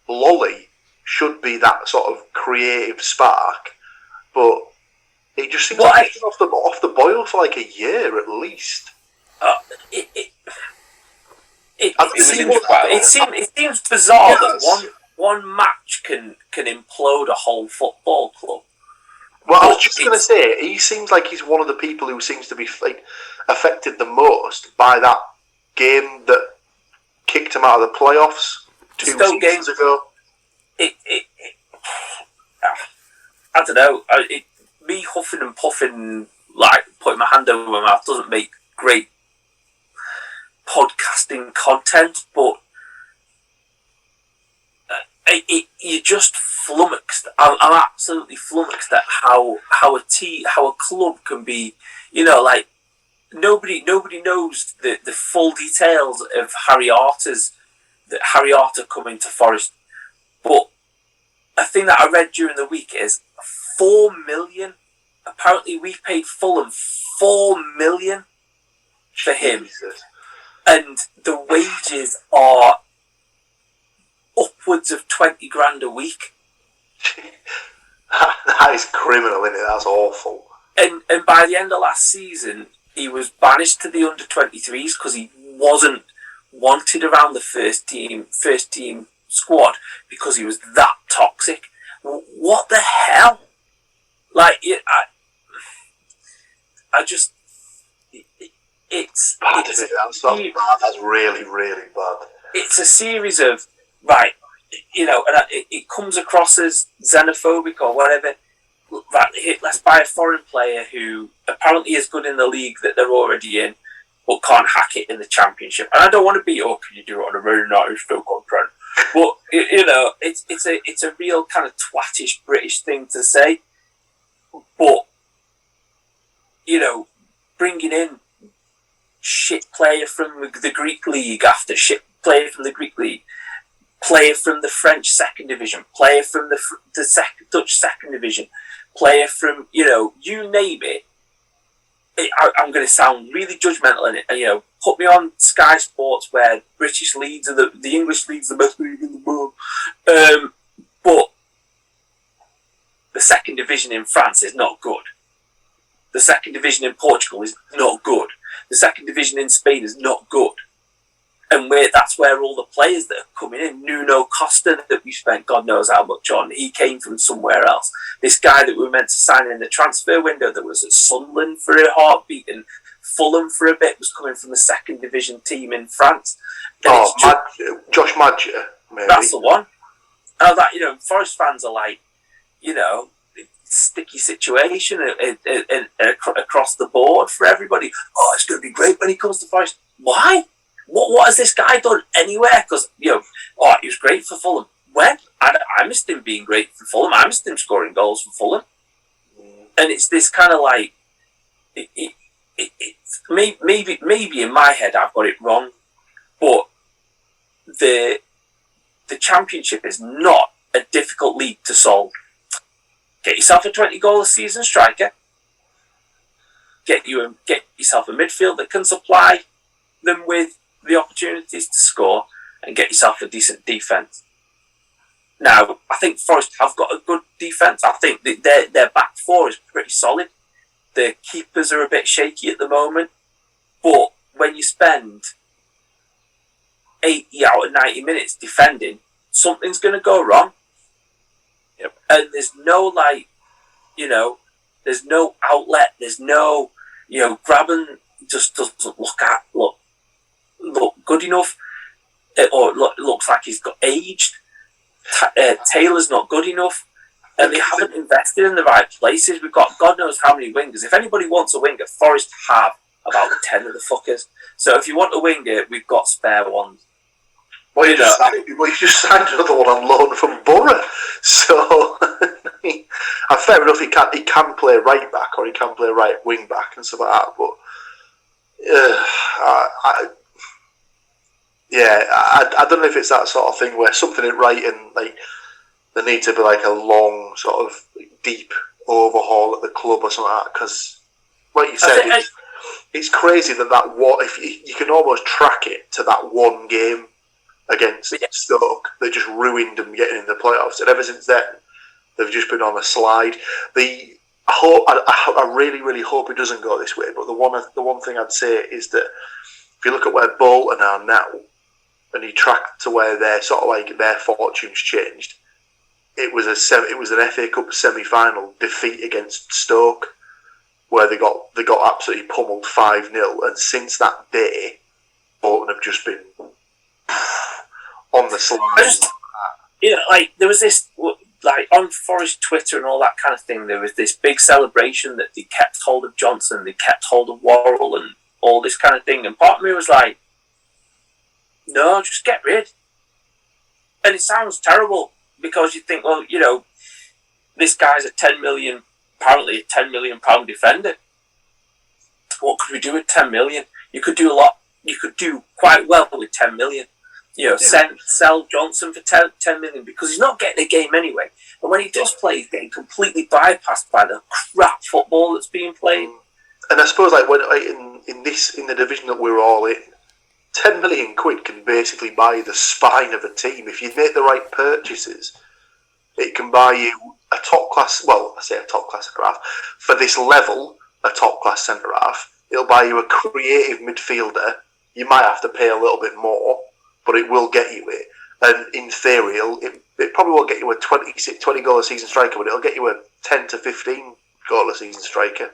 Lolly should be that sort of creative spark, but it just seems like he's off the boil for a year at least. It seems bizarre that one match can implode a whole football club. Well, I was just going to say, he seems like he's one of the people who seems to be affected the most by that game that kicked him out of the playoffs 2 seasons ago. I don't know. Me huffing and puffing, putting my hand over my mouth, doesn't make great podcasting content, but you're just flummoxed. I'm absolutely flummoxed at how a club can be. Nobody knows the full details of Harry Arter coming to Forest. But a thing that I read during the week is 4 million. Apparently, we paid Fulham 4 million for him, and the wages are upwards of 20 grand a week. That is criminal, isn't it? That's awful. And by the end of last season, he was banished to the under-23s because he wasn't wanted around the first team squad because he was that toxic. What the hell? Like, I just, it's bad, isn't it? That's bad. That's really, really bad. It's a series of, right, and it comes across as xenophobic or whatever. Right, let's buy a foreign player who apparently is good in the league that they're already in, but can't hack it in the championship. And I don't want to be, can you do it on a very nice contract? But it's a real kind of twattish British thing to say. But bringing in shit player from the Greek league after shit player from the Greek league, player from the French second division, player from the Dutch second division, player from you name it. I'm going to sound really judgmental in it. Put me on Sky Sports where British leagues are the English league's the best league in the world. But the second division in France is not good. The second division in Portugal is not good. The second division in Spain is not good. And that's where all the players that are coming in, Nuno Costa, that we spent God knows how much on, he came from somewhere else. This guy that we were meant to sign in the transfer window that was at Sunderland for a heartbeat and Fulham for a bit was coming from the second division team in France. And Josh Madger, maybe. That's the one. And Forest fans are like, sticky situation across the board for everybody. Oh, it's going to be great when he comes to Forest. Why? What has this guy done anywhere? Because, he was great for Fulham. When? I missed him being great for Fulham. I missed him scoring goals for Fulham. And it's this kind of like, maybe in my head I've got it wrong, but the Championship is not a difficult league to solve. Get yourself a 20-goal a season striker. Get yourself a midfield that can supply them with the opportunities to score, and get yourself a decent defence. Now, I think Forest have got a good defence. I think that their back four is pretty solid. The keepers are a bit shaky at the moment, but when you spend 80 out of 90 minutes defending, something's going to go wrong. Yep. And there's no there's no outlet. There's no, Graben just doesn't look good enough, or looks like he's got aged. Taylor's not good enough, and they haven't invested in the right places. We've got God knows how many wingers. If anybody wants a winger, Forest have about 10 of the fuckers. So if you want a winger, we've got spare ones. Well, you just signed another one on loan from Borough. So, fair enough, he can play right back or he can play right wing back and stuff like that. But I don't know if it's that sort of thing where something ain't right and like there needs to be like a long sort of deep overhaul at the club or something like that. Because, like you said, it's crazy that what if you can almost track it to that one game against Stoke that just ruined them getting in the playoffs, and ever since then they've just been on a slide. I really, really hope it doesn't go this way. But the one thing I'd say is that if you look at where Bolton are now, and you track to where their sort of like their fortunes changed, it was an FA Cup semi-final defeat against Stoke, where they got absolutely pummeled 5-0, and since that day, Bolton have just been on the slide. There was this, on Forest Twitter and all that kind of thing, there was this big celebration that they kept hold of Johnson, they kept hold of Worrell and all this kind of thing, and part of me was like, no, just get rid. And it sounds terrible, because you think, well, this guy's apparently a £10 million defender. What could we do with 10 million? You could do a lot. You could do quite well with 10 million. Sell Johnson for 10 million, because he's not getting a game anyway. And when he does play, he's getting completely bypassed by the crap football that's being played. And I suppose when in the division that we're all in, 10 million quid can basically buy the spine of a team. If you make the right purchases, it can buy you a top class. Well, I say a top class centre half for this level. A top class centre half. It'll buy you a creative midfielder you might have to pay a little bit more, but it will get you it. And in theory, it probably won't get you a 20 goal a season striker, but it'll get you a 10 to 15 goal a season striker.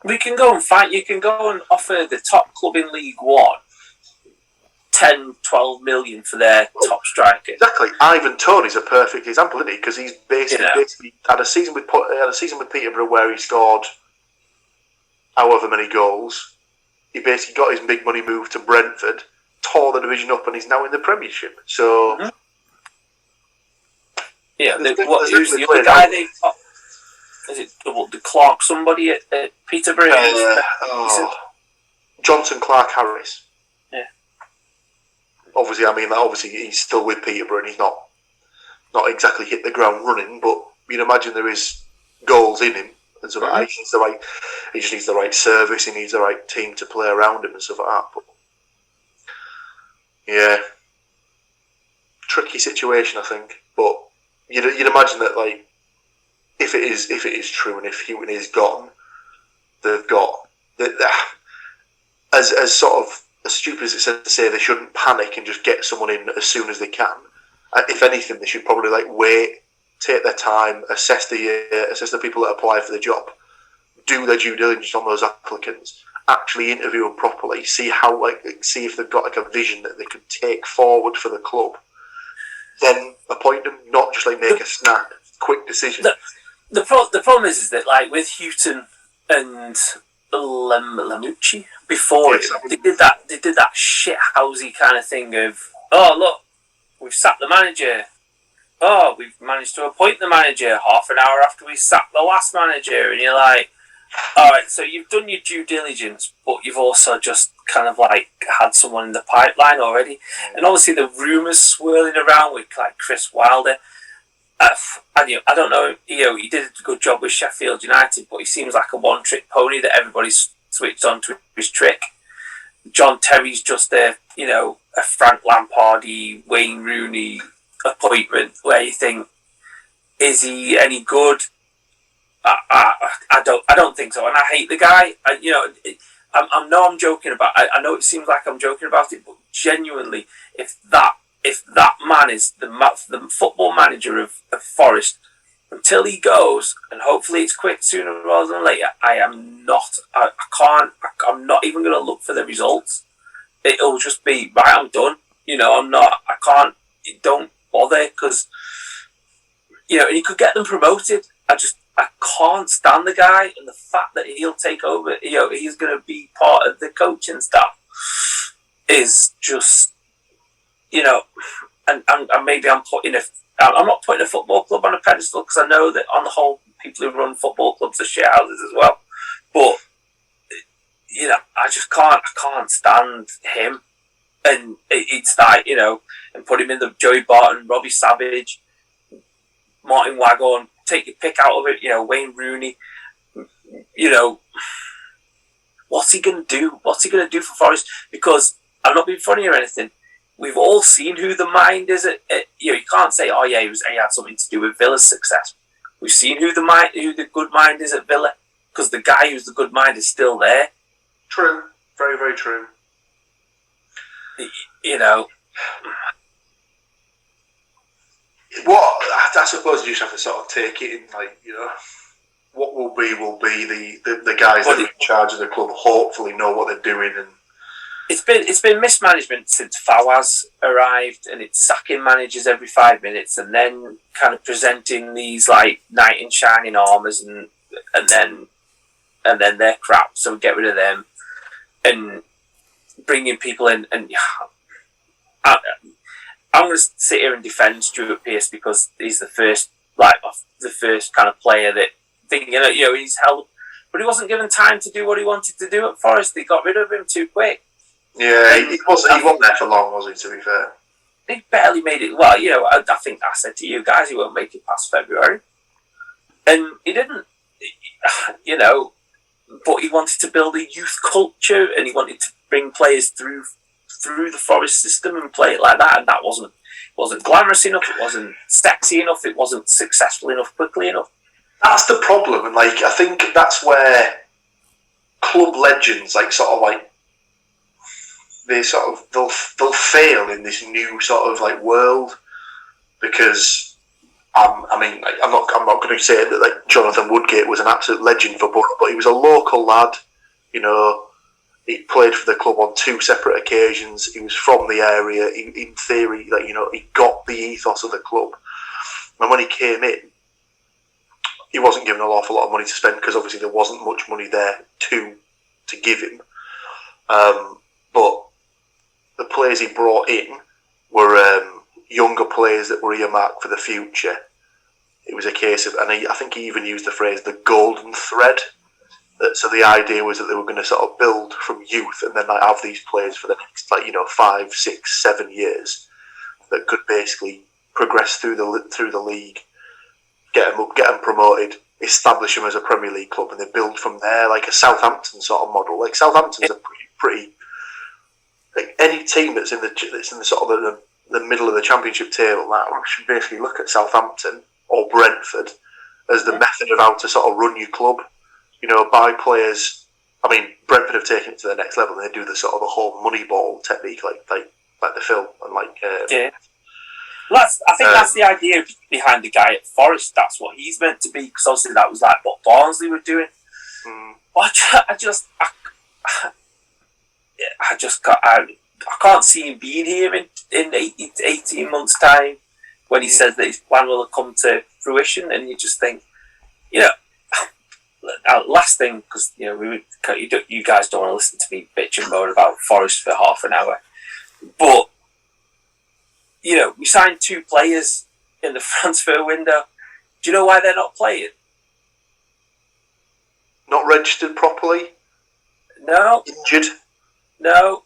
We can go and fight. You can go and offer the top club in League One 10, 12 million for their top striker. Exactly. Ivan Toney's a perfect example, isn't he? Because he's basically had a season with Peterborough where he scored however many goals. He basically got his big money move to Brentford, tore the division up, and he's now in the Premiership. So, who's the other guy they've got? Is it the Clark somebody at Peterborough? Johnson Clark Harris. Yeah. Obviously he's still with Peterborough and he's not exactly hit the ground running, but you'd imagine there is goals in him and stuff like that. He just needs the right service, he needs the right team to play around him and stuff like that. But, yeah. Tricky situation, I think. But you'd imagine that, like, if it is true and if Houghton is gone, they've got as sort of as stupid as it says to say, they shouldn't panic and just get someone in as soon as they can. If anything, they should probably wait, take their time, assess the people that apply for the job, do their due diligence on those applicants, actually interview them properly, see if they've got a vision that they could take forward for the club. Then appoint them, not just make a snap, quick decision. The problem is that with Houghton and Lamucci before they did that shithousey kind of thing of, oh look, we've sacked the manager. Oh, we've managed to appoint the manager half an hour after we sacked the last manager, and you're like, all right, so you've done your due diligence, but you've also just kind of had someone in the pipeline already, and obviously the rumours swirling around with Chris Wilder. I don't know. He did a good job with Sheffield United, but he seems like a one-trick pony that everybody's switched on to his trick. John Terry's just a Frank Lampardy, Wayne Rooney appointment where you think, is he any good? I don't think so, and I hate the guy. I'm joking about. I know it seems like I'm joking about it, but genuinely, if that man is the football manager of Forest until he goes, and hopefully it's quick sooner rather than later, I'm not even going to look for the results. It'll just be, right, I'm done. Don't bother, because and he could get them promoted. I can't stand the guy, and the fact that he'll take over, he's going to be part of the coaching staff is just, and maybe I'm not putting a football club on a pedestal, because I know that on the whole, people who run football clubs are shithouses as well. But I can't stand him, and it's and put him in the Joey Barton, Robbie Savage, Martin Waghorn, take your pick out of it. Wayne Rooney. What's he gonna do? What's he gonna do for Forest? Because I'm not being funny or anything. We've all seen who the mind is at you can't say, oh yeah, he had something to do with Villa's success. We've seen who the good mind is at Villa, because the guy who's the good mind is still there. True. Very, very true. What I suppose you just have to sort of take it in, what will be the guys that are in charge of the club hopefully know what they're doing. And it's been mismanagement since Fawaz arrived, and it's sacking managers every 5 minutes, and then kind of presenting these knight in shining armours, and then they're crap, so we get rid of them, and bringing people in. And I'm going to sit here and defend Stuart Pearce, because he's the first kind of player that he's held, but he wasn't given time to do what he wanted to do at Forest. They got rid of him too quick. Yeah, he wasn't there for long, was he? To be fair, he barely made it. Well, I think I said to you guys he won't make it past February, and he didn't. But he wanted to build a youth culture, and he wanted to bring players through the Forest system and play it like that, and that wasn't glamorous enough, it wasn't sexy enough, it wasn't successful enough quickly enough. That's the problem, and I think that's where club legends they'll fail in this new sort of like world because I'm not going to say that like Jonathan Woodgate was an absolute legend for Borough, but he was a local lad. You know, he played for the club on 2 separate occasions. He was from the area. In theory, like, you know, he got the ethos of the club. And when he came in, he wasn't given an awful lot of money to spend because obviously there wasn't much money there to give him. But the players he brought in were younger players that were earmarked for the future. It was a case of, and I think he even used the phrase, the golden thread. So the idea was that they were going to sort of build from youth and then like, have these players for the next 5, 6, 7 years that could basically progress through the league, get them promoted, establish them as a Premier League club, and they build from there, like a Southampton sort of model. Like Southampton's a pretty like any team that's in the sort of the middle of the Championship table now should basically look at Southampton or Brentford as the method of how to sort of run your club. You know, buy players. I mean, Brentford have taken it to the next level. They do the sort of the whole Moneyball technique, like the film, and yeah. Well, I think that's the idea behind the guy at Forest. That's what he's meant to be, because obviously that was like what Barnsley were doing. I can't see him being here in 18 months' time when he says that his plan will come to fruition, and you just think, you know. Last thing, because you know you guys don't want to listen to me bitch and moan about Forest for half an hour, but you know we signed 2 players in the transfer window. Do you know why they're not playing? Not registered properly? No. Injured? No.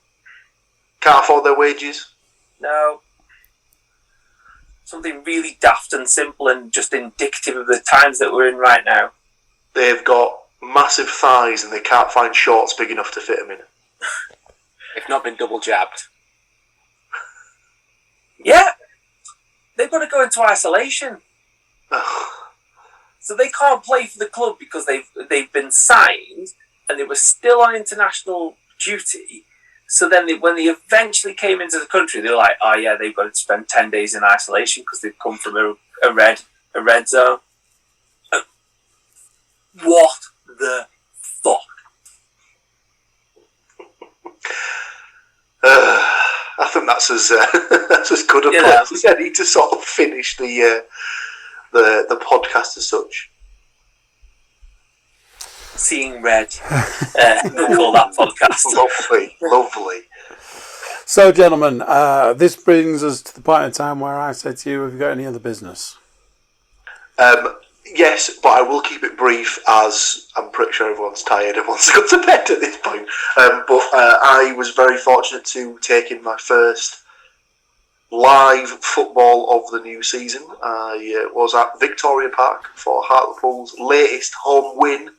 Can't afford their wages? No. Something really daft and simple and just indicative of the times that we're in right now. They've got massive thighs and they can't find shorts big enough to fit them in. They've not been double jabbed. Yeah. They've got to go into isolation. So they can't play for the club because they've been signed and they were still on international duty. So then when they eventually came into the country, they're like, oh yeah, they've got to spend 10 days in isolation because they've come from a red zone. What the fuck? I think that's as good a place as any to sort of finish the podcast as such. Seeing red. We'll call that podcast. Lovely. So, gentlemen, this brings us to the point in time where I say to you, have you got any other business? Yes, but I will keep it brief as I'm pretty sure everyone's tired and wants to go to bed at this point. But I was very fortunate to take in my first live football of the new season. I was at Victoria Park for Hartlepool's latest home win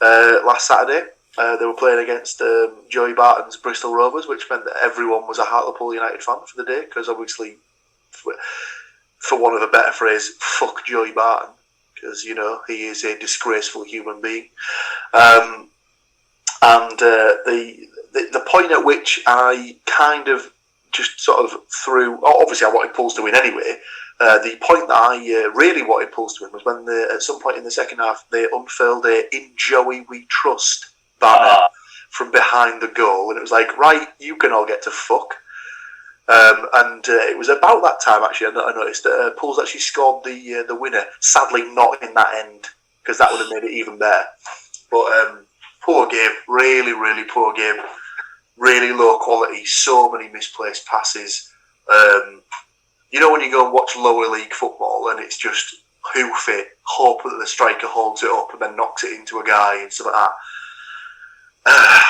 last Saturday. They were playing against Joey Barton's Bristol Rovers, which meant that everyone was a Hartlepool United fan for the day, because obviously, for want of a better phrase, fuck Joey Barton. Because, you know, he is a disgraceful human being. And the point at which I kind of just sort of threw... Obviously, I wanted Pools to win anyway. The point that I really wanted Pools to win was when, at some point in the second half, they unfurled a "In Joey We Trust" banner from behind the goal. And it was like, right, you can all get to fuck. And it was about that time, actually, I noticed that Pools actually scored the winner. Sadly, not in that end, because that would have made it even better. But poor game, really, really poor game. Really low quality, so many misplaced passes. You know when you go and watch lower league football and it's just hoof it, hope that the striker holds it up and then knocks it into a guy and stuff like that.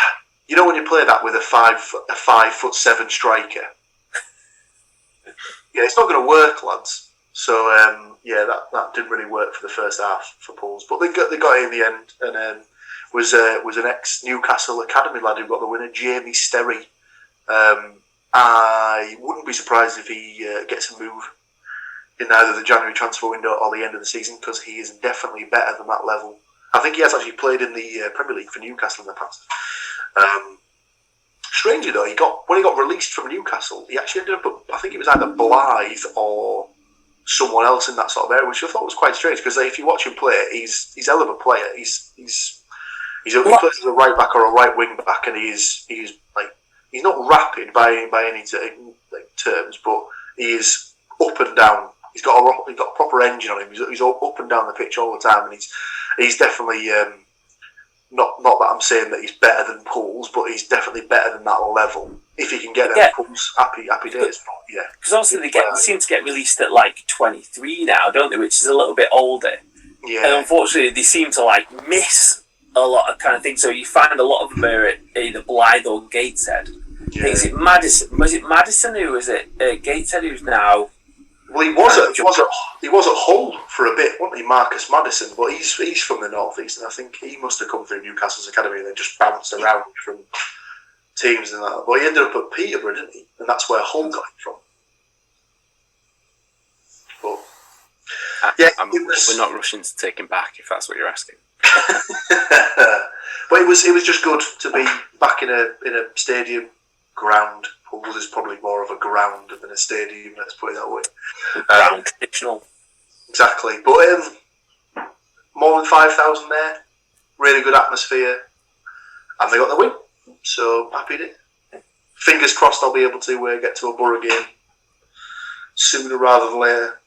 You know when you play that with a 5'7" striker? Yeah, it's not going to work, lads. So that didn't really work for the first half for Pools, but they got it in the end, and was an ex-Newcastle Academy lad who got the winner, Jamie Sterry. I wouldn't be surprised if he gets a move in either the January transfer window or the end of the season, because he is definitely better than that level. I think he has actually played in the Premier League for Newcastle in the past. strangely though, when he got released from Newcastle, he actually ended up at, I think it was either Blythe or someone else in that sort of area, which I thought was quite strange because if you watch him play, he's a hell of a player. He plays as a right back or a right wing back, and he's not rapid by any terms, but he is up and down. He's got a proper engine on him. He's up and down the pitch all the time, and he's definitely not that I'm saying that he's better than Pools, but he's definitely better than that level. If he can get there, Pools, happy days. Yeah, because obviously they seem to get released at like 23 now, don't they? Which is a little bit older. Yeah, and unfortunately they seem to like miss a lot of kind of things. So you find a lot of them are at either Blythe or Gateshead. Yeah. I think, is it Madison? Was it Madison who was at Gateshead? Who's now? Well, he was at Hull for a bit, wasn't he, Marcus Madison? But he's from the northeast, and I think he must have come through Newcastle's academy and then just bounced around from teams and that. But he ended up at Peterborough, didn't he? And that's where Hull got him from. But we're not rushing to take him back, if that's what you're asking. But it was just good to be back in a stadium ground. Pools is probably more of a ground than a stadium, let's put it that way. Ground, traditional. Exactly. But more than 5,000 there, really good atmosphere, and they got the win. So happy day. Fingers crossed I'll be able to get to a Borough game sooner rather than later.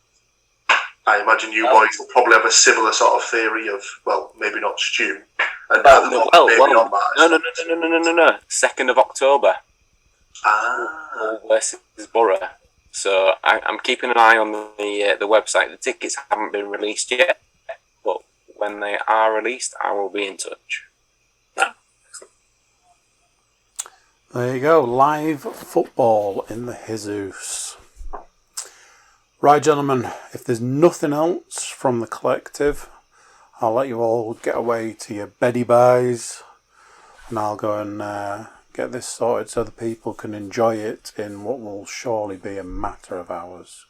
I imagine you boys will probably have a similar sort of theory of, well, maybe not Stu. And No. 2nd of October. Versus Borough. So I'm keeping an eye on the website. The tickets haven't been released yet, but when they are released, I will be in touch. There you go, live football in the Jesus. Right, gentlemen, if there's nothing else from the collective, I'll let you all get away to your beddy buys, and I'll go and get this sorted so the people can enjoy it in what will surely be a matter of hours.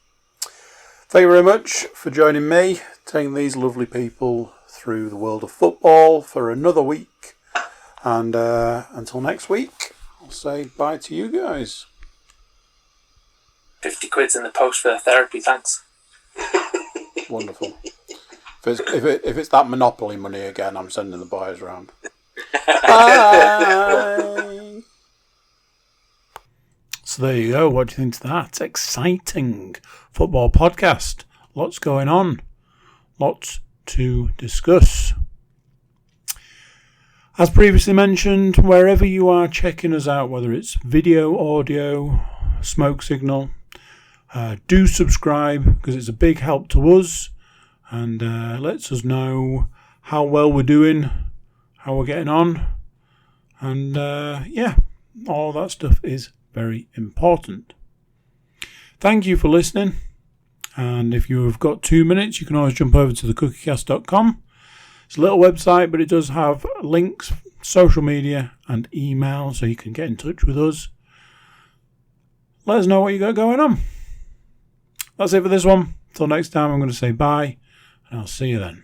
Thank you very much for joining me, taking these lovely people through the world of football for another week, and until next week, I'll say bye to you guys. 50 quid's in the post for the therapy, thanks. Wonderful. If it's that Monopoly money again, I'm sending the boys round. Bye. So there you go. What do you think of that? Exciting football podcast. Lots going on. Lots to discuss. As previously mentioned, wherever you are checking us out, whether it's video, audio, smoke signal, do subscribe because it's a big help to us and lets us know how well we're doing, how we're getting on, and all that stuff is very important. Thank you for listening, and if you've got 2 minutes, you can always jump over to thecookiecast.com. It's a little website, but it does have links, social media and email, so you can get in touch with us. Let us know what you got going on. That's it for this one. Until next time, I'm going to say bye, and I'll see you then.